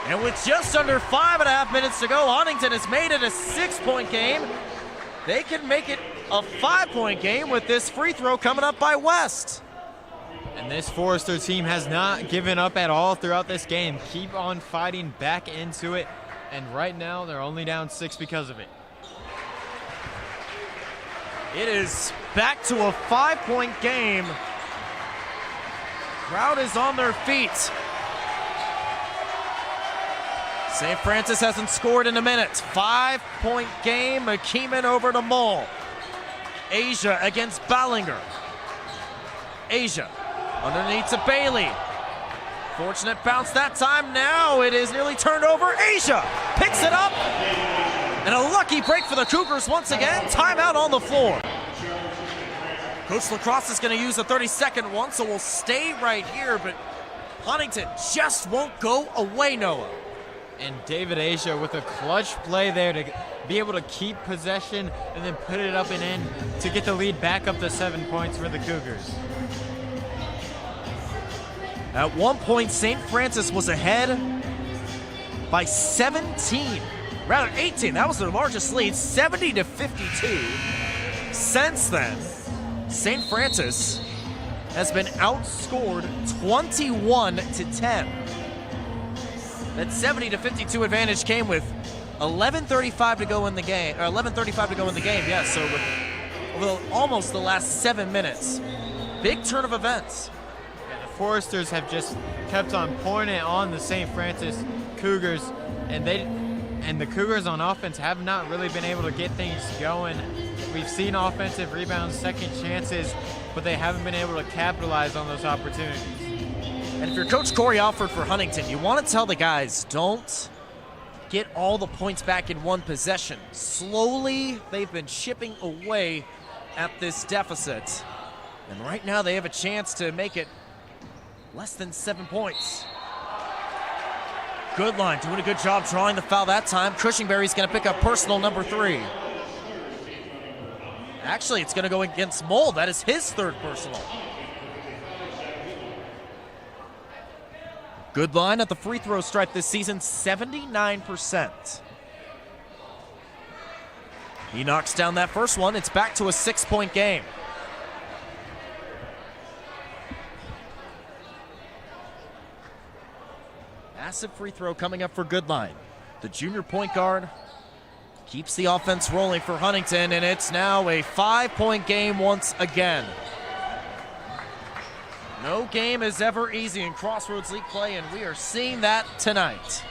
And with just under 5.5 minutes to go, Huntington has made it a 6-point game. They can make it a 5-point game with this free throw coming up by West.
And this Forester team has not given up at all throughout this game. Keep on fighting back into it, and right now they're only down 6 because of it.
It is back to a 5-point game. Crowd is on their feet. St. Francis hasn't scored in a minute. 5-point game. McKeeman over to Mole. Asia against Ballinger. Asia underneath to Bailey. Fortunate bounce that time. Now it is nearly turned over. Asia picks it up. And a lucky break for the Cougars once again. Timeout on the floor. Coach Lacrosse is going to use a 30-second one, so we'll stay right here, but Huntington just won't go away, Noah.
And David Asia with a clutch play there to be able to keep possession and then put it up and in to get the lead back up to 7 points for the Cougars.
At one point, St. Francis was ahead by 17. Rather, 18. That was their largest lead, 70-52. Since then, St. Francis has been outscored 21-10. That 70-52 advantage came with 11:35 to go in the game, or 11:35 to go in the game. Yes, so with over almost the last 7 minutes, big turn of events.
Yeah, the Foresters have just kept on pouring it on the St. Francis Cougars, and the Cougars on offense have not really been able to get things going. We've seen offensive rebounds, second chances, but they haven't been able to capitalize on those opportunities.
And if you're Coach Corey Alford for Huntington, you want to tell the guys, don't get all the points back in one possession. Slowly, they've been chipping away at this deficit. And right now, they have a chance to make it less than 7 points. Goodline doing a good job drawing the foul that time. Cushingberry's going to pick up personal number 3. Actually, it's going to go against Mole. That is his third personal. Good line at the free throw stripe this season, 79%. He knocks down that first one. It's back to a 6-point game. Massive free throw coming up for Goodline. The junior point guard keeps the offense rolling for Huntington, and it's now a 5-point game once again. No game is ever easy in Crossroads League play, and we are seeing that tonight.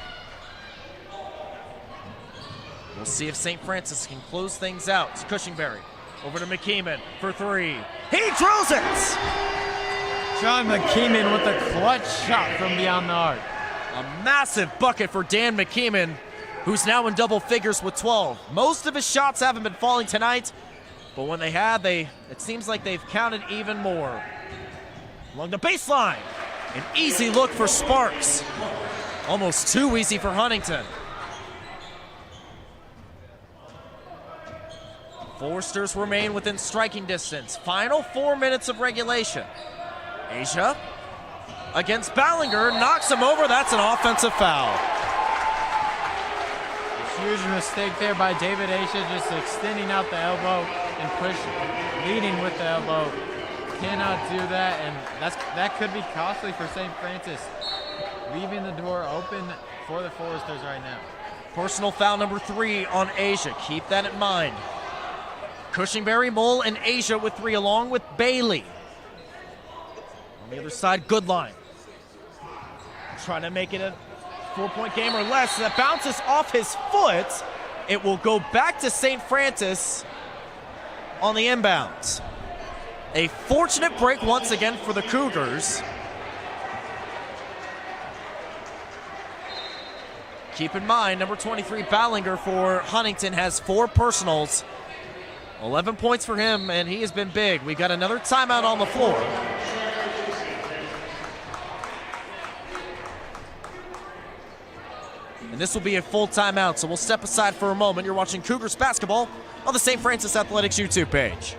We'll see if St. Francis can close things out. It's Cushingberry over to McKeeman for three. He drills it!
John McKeeman with a clutch shot from beyond the arc.
A massive bucket for Dan McKeeman, who's now in double figures with 12. Most of his shots haven't been falling tonight, but when they have, it seems like they've counted even more. Along the baseline, an easy look for Sparks. Almost too easy for Huntington. Forsters remain within striking distance. Final 4 minutes of regulation. Asia against Ballinger, knocks him over. That's an offensive foul.
Huge mistake there by David Asia, just extending out the elbow and leading with the elbow. Cannot do that, and that could be costly for St. Francis, leaving the door open for the Foresters right now.
Personal foul number 3 on Asia. Keep that in mind. Cushingberry, Mole, and Asia with 3, along with Bailey. On the other side, Goodline. Trying to make it a 4-point game or less. That bounces off his foot. It will go back to St. Francis on the inbounds. A fortunate break once again for the Cougars. Keep in mind, number 23, Ballinger for Huntington has 4 personals. 11 points for him, and he has been big. We've got another timeout on the floor. And this will be a full timeout, so we'll step aside for a moment. You're watching Cougars basketball on the St. Francis Athletics YouTube page.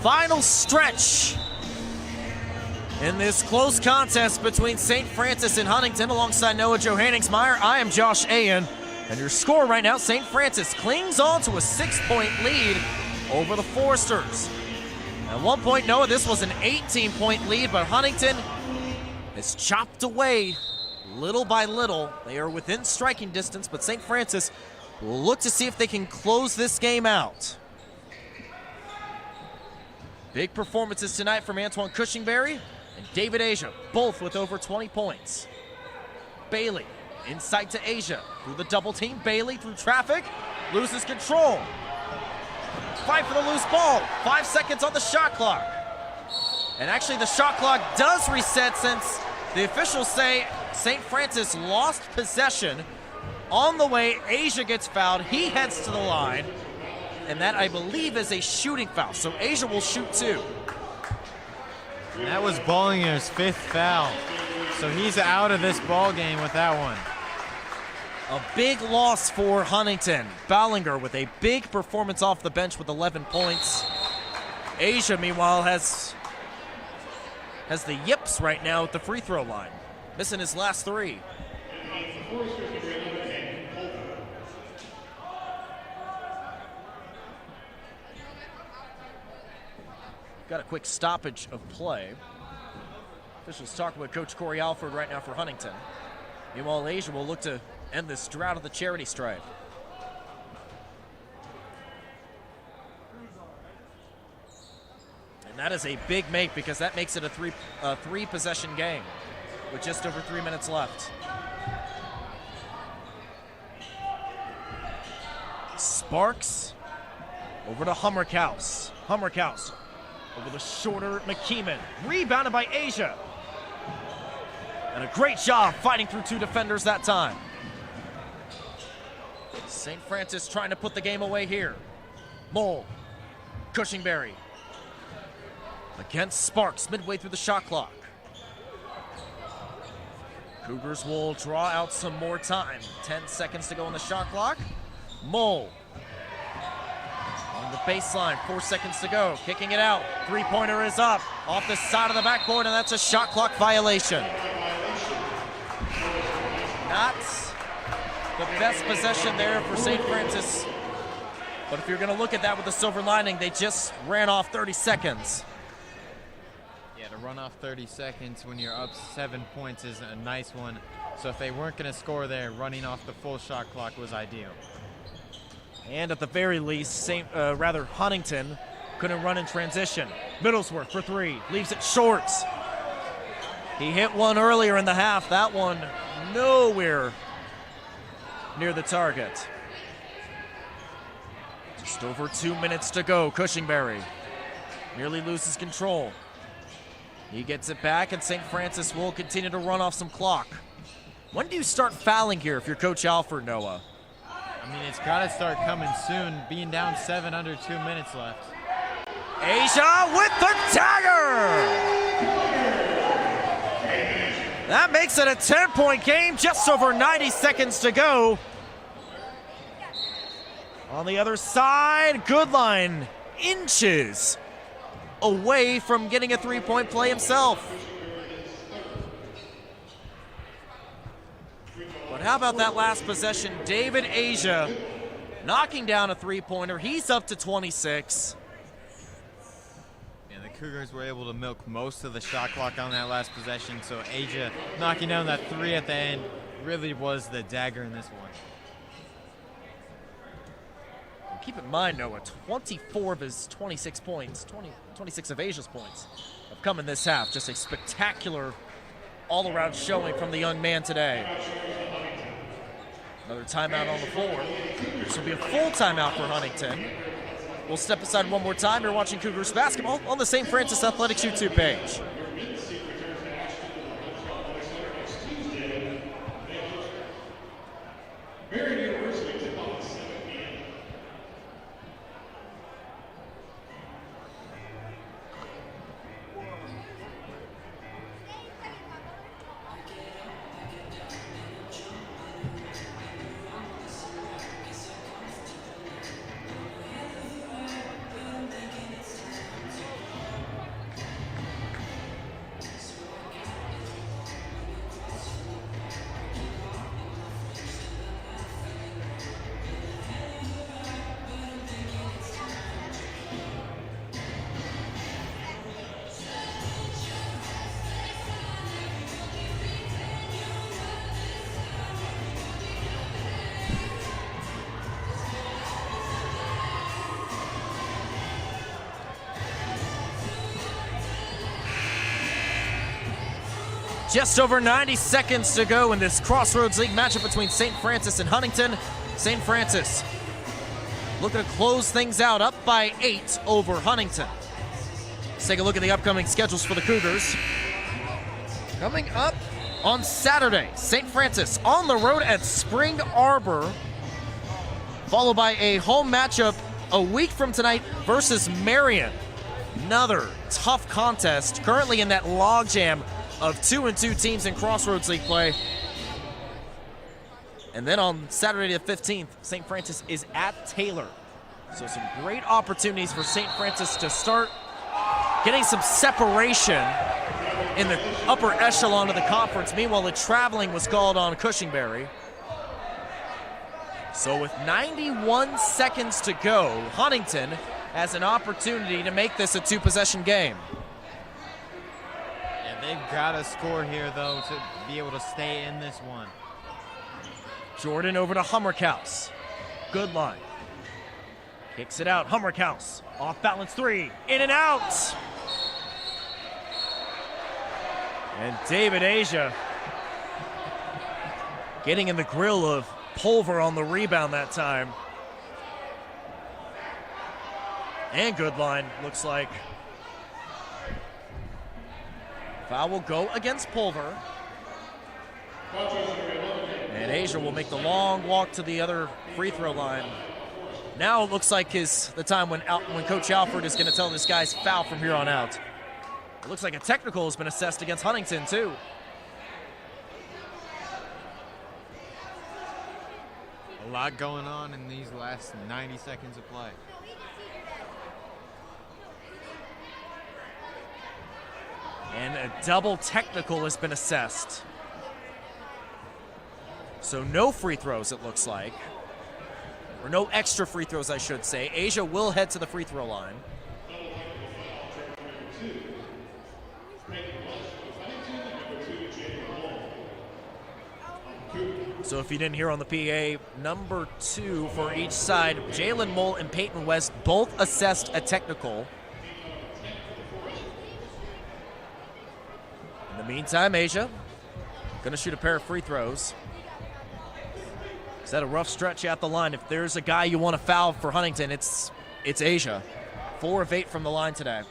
Final stretch in this close contest between St. Francis and Huntington. Alongside Noah Johanningsmeyer, I am Josh Ayen. And your score right now, St. Francis clings on to a 6-point lead over the Foresters. At one point, Noah, this was an 18-point lead, but Huntington is chopped away little by little. They are within striking distance, but St. Francis will look to see if they can close this game out. Big performances tonight from Antoine Cushingberry and David Asia, both with over 20 points. Bailey, inside to Asia, through the double team. Bailey through traffic, loses control. Fight for the loose ball, 5 seconds on the shot clock. And actually the shot clock does reset since the officials say St. Francis lost possession. On the way, Asia gets fouled, he heads to the line. And that, I believe, is a shooting foul. So Asia will shoot 2.
That was Ballinger's 5th foul. So he's out of this ball game with that one.
A big loss for Huntington. Ballinger with a big performance off the bench with 11 points. Asia, meanwhile, has the yips right now at the free throw line. Missing his last 3. got a quick stoppage of play. Officials talking with Coach Corey Alford right now for Huntington. Meanwhile, Asia will look to end this drought of the charity stripe. And that is a big make because that makes it a three possession game with just over 3 minutes left. Sparks over to Hummerkaus. Hummerkaus over the shorter McKeeman. Rebounded by Asia. And a great job fighting through 2 defenders that time. St. Francis trying to put the game away here. Mole. Cushingberry. Against Sparks midway through the shot clock. Cougars will draw out some more time. 10 seconds to go on the shot clock. Mole. On the baseline, 4 seconds to go. Kicking it out. 3-pointer is up. Off the side of the backboard, and that's a shot clock violation. Not the best possession there for St. Francis. But if you're going to look at that with the silver lining, they just ran off 30 seconds.
Yeah, to run off 30 seconds when you're up 7 points is a nice one. So if they weren't going to score there, running off the full shot clock was ideal.
And at the very least, Huntington couldn't run in transition. Middlesworth for 3, leaves it short. He hit one earlier in the half. That one nowhere near the target. Just over 2 minutes to go. Cushingberry nearly loses control. He gets it back, and St. Francis will continue to run off some clock. When do you start fouling here if you're Coach Alford, Noah?
I mean, it's got to start coming soon, being down 7 under 2 minutes left.
Asia with the dagger! That makes it a 10-point game, just over 90 seconds to go. On the other side, Goodline inches away from getting a 3-point play himself. But how about that last possession? David Asia knocking down a 3-pointer. He's up to 26.
Yeah, the Cougars were able to milk most of the shot clock on that last possession, so Asia knocking down that 3 at the end really was the dagger in this one.
And keep in mind, Noah, 24 of his 26 points, 26 of Asia's points have come in this half. Just a spectacular all-around showing from the young man today. Another timeout on the floor. This will be a full timeout for Huntington. We'll step aside one more time. You're watching Cougars basketball on the St. Francis Athletics YouTube page. Just over 90 seconds to go in this Crossroads League matchup between St. Francis and Huntington. St. Francis looking to close things out, up by 8 over Huntington. Let's take a look at the upcoming schedules for the Cougars. Coming up on Saturday, St. Francis on the road at Spring Arbor, followed by a home matchup a week from tonight versus Marion. Another tough contest, currently in that logjam of 2-2 teams in Crossroads League play. And then on Saturday the 15th, St. Francis is at Taylor. So some great opportunities for St. Francis to start getting some separation in the upper echelon of the conference. Meanwhile, the traveling was called on Cushingberry. So with 91 seconds to go, Huntington has an opportunity to make this a 2-possession game.
Yeah, they've got to score here, though, to be able to stay in this one.
Jordan over to Hummerkaus. Good line. Kicks it out. Hummerkaus. Off balance 3. In and out. And David Asia getting in the grill of Pulver on the rebound that time. And good line, looks like. Foul will go against Pulver. And Asia will make the long walk to the other free throw line. Now it looks like the time when Coach Alford is going to tell this guy's foul from here on out. It looks like a technical has been assessed against Huntington, too.
A lot going on in these last 90 seconds of play.
And a double technical has been assessed. So no free throws, it looks like. Or no extra free throws, I should say. Asia will head to the free throw line. So if you didn't hear on the PA, number 2 for each side, Jalen Mole and Peyton West both assessed a technical. In the meantime, Asia gonna shoot a pair of free throws. He's had a rough stretch at the line. If there's a guy you want to foul for Huntington, it's Asia. 4 of 8 from the line today.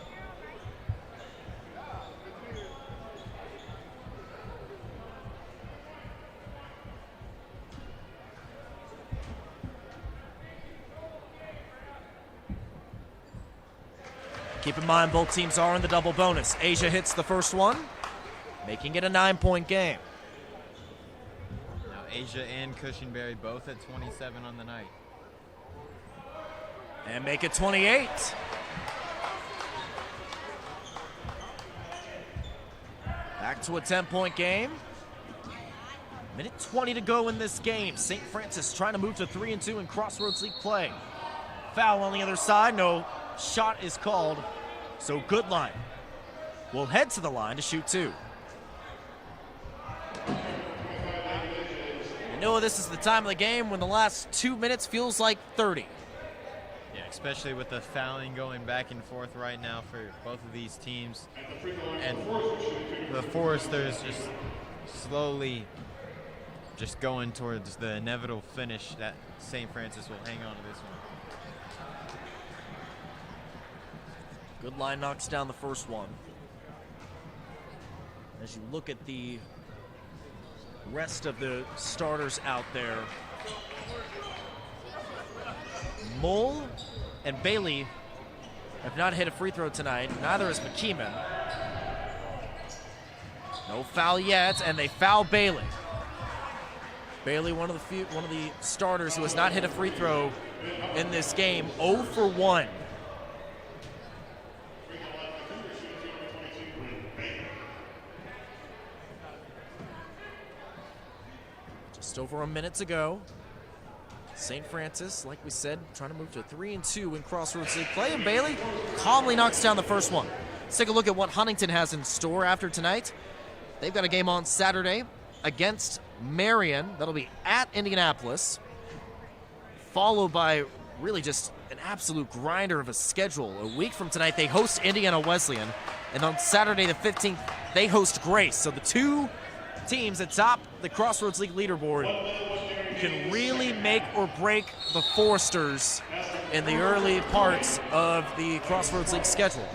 Keep in mind, both teams are in the double bonus. Asia hits the first one, making it a 9-point game.
Now, Asia and Cushenberry both at 27 on the night.
And make it 28. Back to a 10-point game. Minute 20 to go in this game. St. Francis trying to move to 3-2 in Crossroads League play. Foul on the other side. No shot is called. So good line. We'll head to the line to shoot 2. You know this is the time of the game when the last 2 minutes feels like 30.
Yeah, especially with the fouling going back and forth right now for both of these teams. And the Foresters just slowly just going towards the inevitable finish that St. Francis will hang on to this one.
Good line knocks down the first one. As you look at the rest of the starters out there, Mole and Bailey have not hit a free throw tonight. Neither has McKeeman. No foul yet, and they foul Bailey. Bailey, one of the starters who has not hit a free throw in this game, 0 for 1. Just over a minute to go. St. Francis, like we said, trying to move to 3-2 in Crossroads League play, and Bailey calmly knocks down the first one. Let's take a look at what Huntington has in store after tonight. They've got a game on Saturday against Marion. That'll be at Indianapolis, followed by really just an absolute grinder of a schedule. A week from tonight, they host Indiana Wesleyan, and on Saturday the 15th, they host Grace. So the two teams atop the Crossroads League leaderboard can really make or break the Foresters in the early parts of the Crossroads League schedule.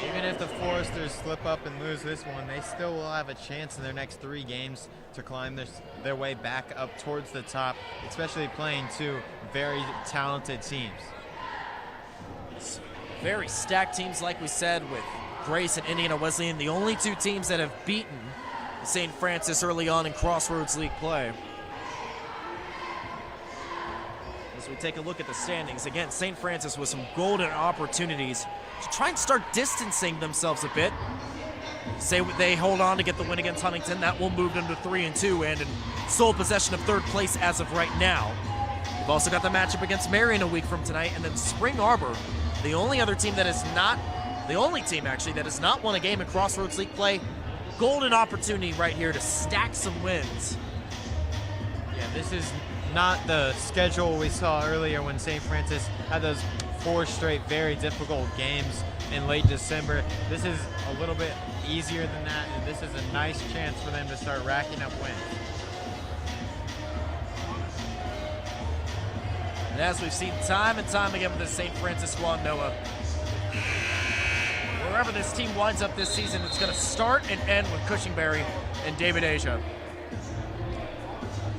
Even if the Foresters slip up and lose this one, they still will have a chance in their next 3 games to climb their way back up towards the top, especially playing 2 very talented teams.
Very stacked teams, like we said, with Grace and Indiana Wesleyan, the only 2 teams that have beaten St. Francis early on in Crossroads League play. As we take a look at the standings, again, St. Francis with some golden opportunities to try and start distancing themselves a bit. Say they hold on to get the win against Huntington, that will move them to 3-2 and in sole possession of 3rd place as of right now. If We've also got the matchup against Marion a week from tonight, and then Spring Arbor, the only team actually that has not won a game in Crossroads League play. Golden opportunity right here to stack some wins.
Yeah, this is not the schedule we saw earlier when St. Francis had those 4 straight very difficult games in late December. This is a little bit easier than that, and this is a nice chance for them to start racking up wins.
And as we've seen time and time again with the St. Francis squad, Noah, wherever this team winds up this season, it's going to start and end with Cushingberry and David Asia.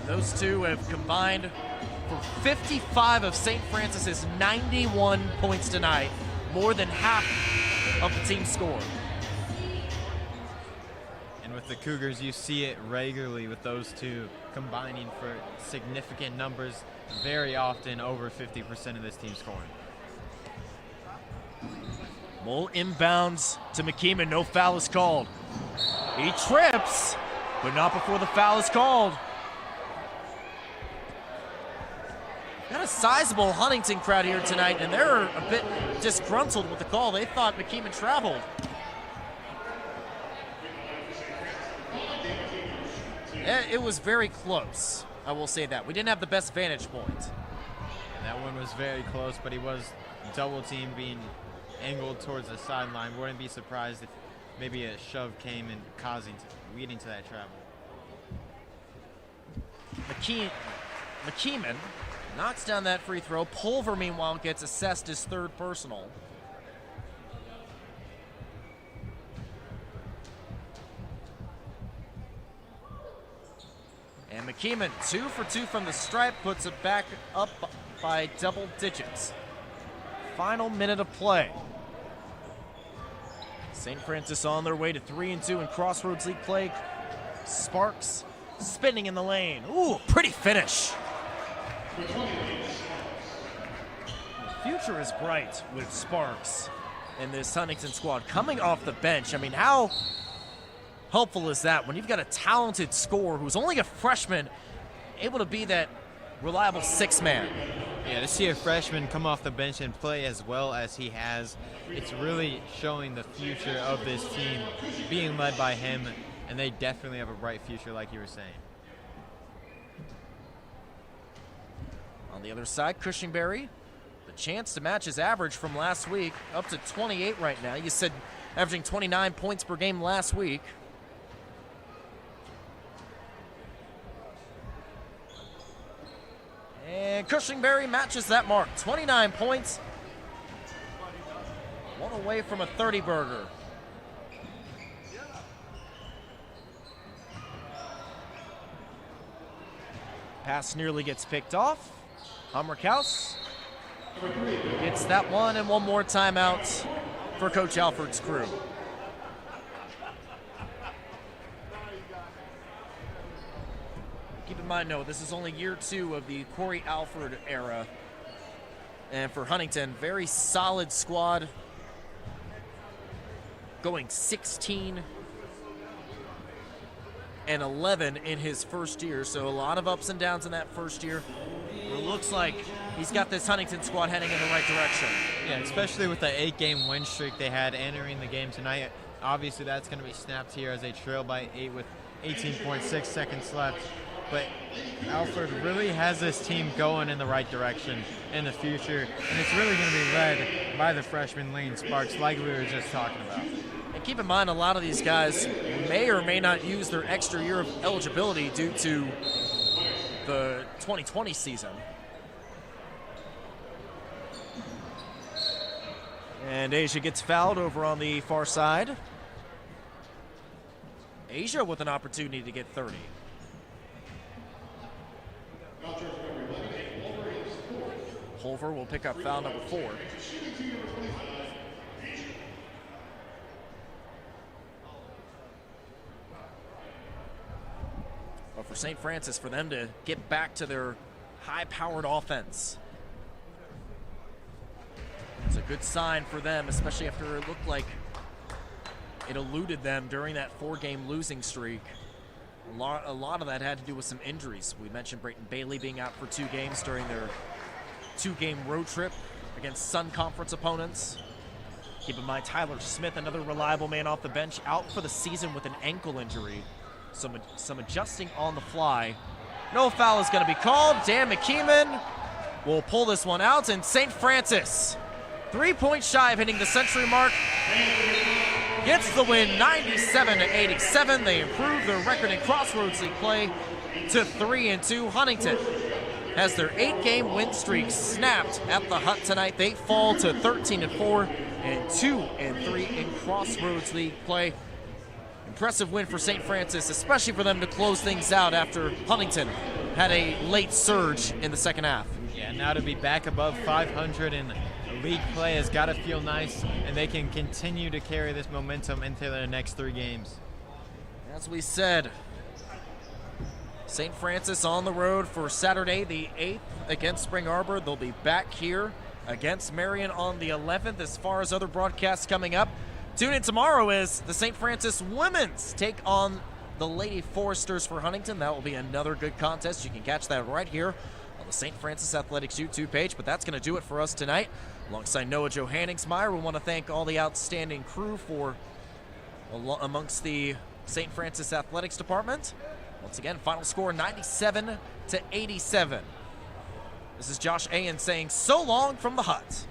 Those two have combined for 55 of St. Francis's 91 points tonight, more than half of the team's score.
And with the Cougars, you see it regularly with those two combining for significant numbers, very often over 50% of this team scoring.
Mole inbounds to McKeeman, no foul is called. He trips, but not before the foul is called. Got a sizable Huntington crowd here tonight, and they're a bit disgruntled with the call. They thought McKeeman traveled. It was very close, I will say that. We didn't have the best vantage point.
And that one was very close, but he was double team being angled towards the sideline. Wouldn't be surprised if maybe a shove came and leading to that travel.
McKeeman knocks down that free throw. Pulver, meanwhile, gets assessed his 3rd personal. And McKeeman, 2 for 2 from the stripe, puts it back up by double digits. Final minute of play. St. Francis on their way to 3-2 in Crossroads League play. Sparks spinning in the lane. Ooh, pretty finish. The future is bright with Sparks in this Huntington squad coming off the bench. I mean, how helpful is that when you've got a talented scorer who's only a freshman, able to be that reliable 6-man?
Yeah, to see a freshman come off the bench and play as well as he has, it's really showing the future of this team being led by him, and they definitely have a bright future like you were saying.
On the other side, Cushingberry, the chance to match his average from last week, up to 28 right now. You said averaging 29 points per game last week. And Cushingberry matches that mark, 29 points. One away from a 30-burger. Pass nearly gets picked off. Hummerkaus gets that one, and one more timeout for Coach Alford's crew. Keep in mind, no, this is only year 2 of the Corey Alford era. And for Huntington, very solid squad. Going 16-11 in his first year. So a lot of ups and downs in that first year. It looks like he's got this Huntington squad heading in the right direction.
Yeah, especially with the 8-game win streak they had entering the game tonight. Obviously, that's going to be snapped here as they trail by 8 with 18.6 seconds left. But Alford really has this team going in the right direction in the future, and it's really going to be led by the freshman Lane Sparks, like we were just talking about.
And keep in mind, a lot of these guys may or may not use their extra year of eligibility due to the 2020 season. And Asia gets fouled over on the far side. Asia with an opportunity to get 30. Pulver will pick up foul number 4. But for St. Francis, for them to get back to their high-powered offense, it's a good sign for them, especially after it looked like it eluded them during that 4-game losing streak. A lot of that had to do with some injuries. We mentioned Brayton Bailey being out for 2 games during their 2-game road trip against Sun Conference opponents. Keep in mind, Tyler Smith, another reliable man off the bench, out for the season with an ankle injury. Some adjusting on the fly. No foul is going to be called. Dan McKeeman will pull this one out, and St. Francis, 3 points shy of hitting the century mark, gets the win 97-87. They improve their record in Crossroads League play to 3-2. Huntington has their 8-game win streak snapped at the Hut tonight. They fall to 13-4 and 2-3 in Crossroads League play. Impressive win for St. Francis, especially for them to close things out after Huntington had a late surge in the second half.
Yeah, now to be back above 500 in league play has got to feel nice, and they can continue to carry this momentum into their next 3 games.
As we said, St. Francis on the road for Saturday the 8th against Spring Arbor. They'll be back here against Marion on the 11th. As far as other broadcasts coming up, tune in tomorrow as the St. Francis women's take on the Lady Foresters for Huntington. That will be another good contest. You can catch that right here on the St. Francis Athletics YouTube page. But that's going to do it for us tonight. Alongside Noah Johanningsmeyer, we want to thank all the outstanding crew for amongst the St. Francis Athletics Department. Once again, final score 97-87. This is Josh Ayen saying so long from the Hut.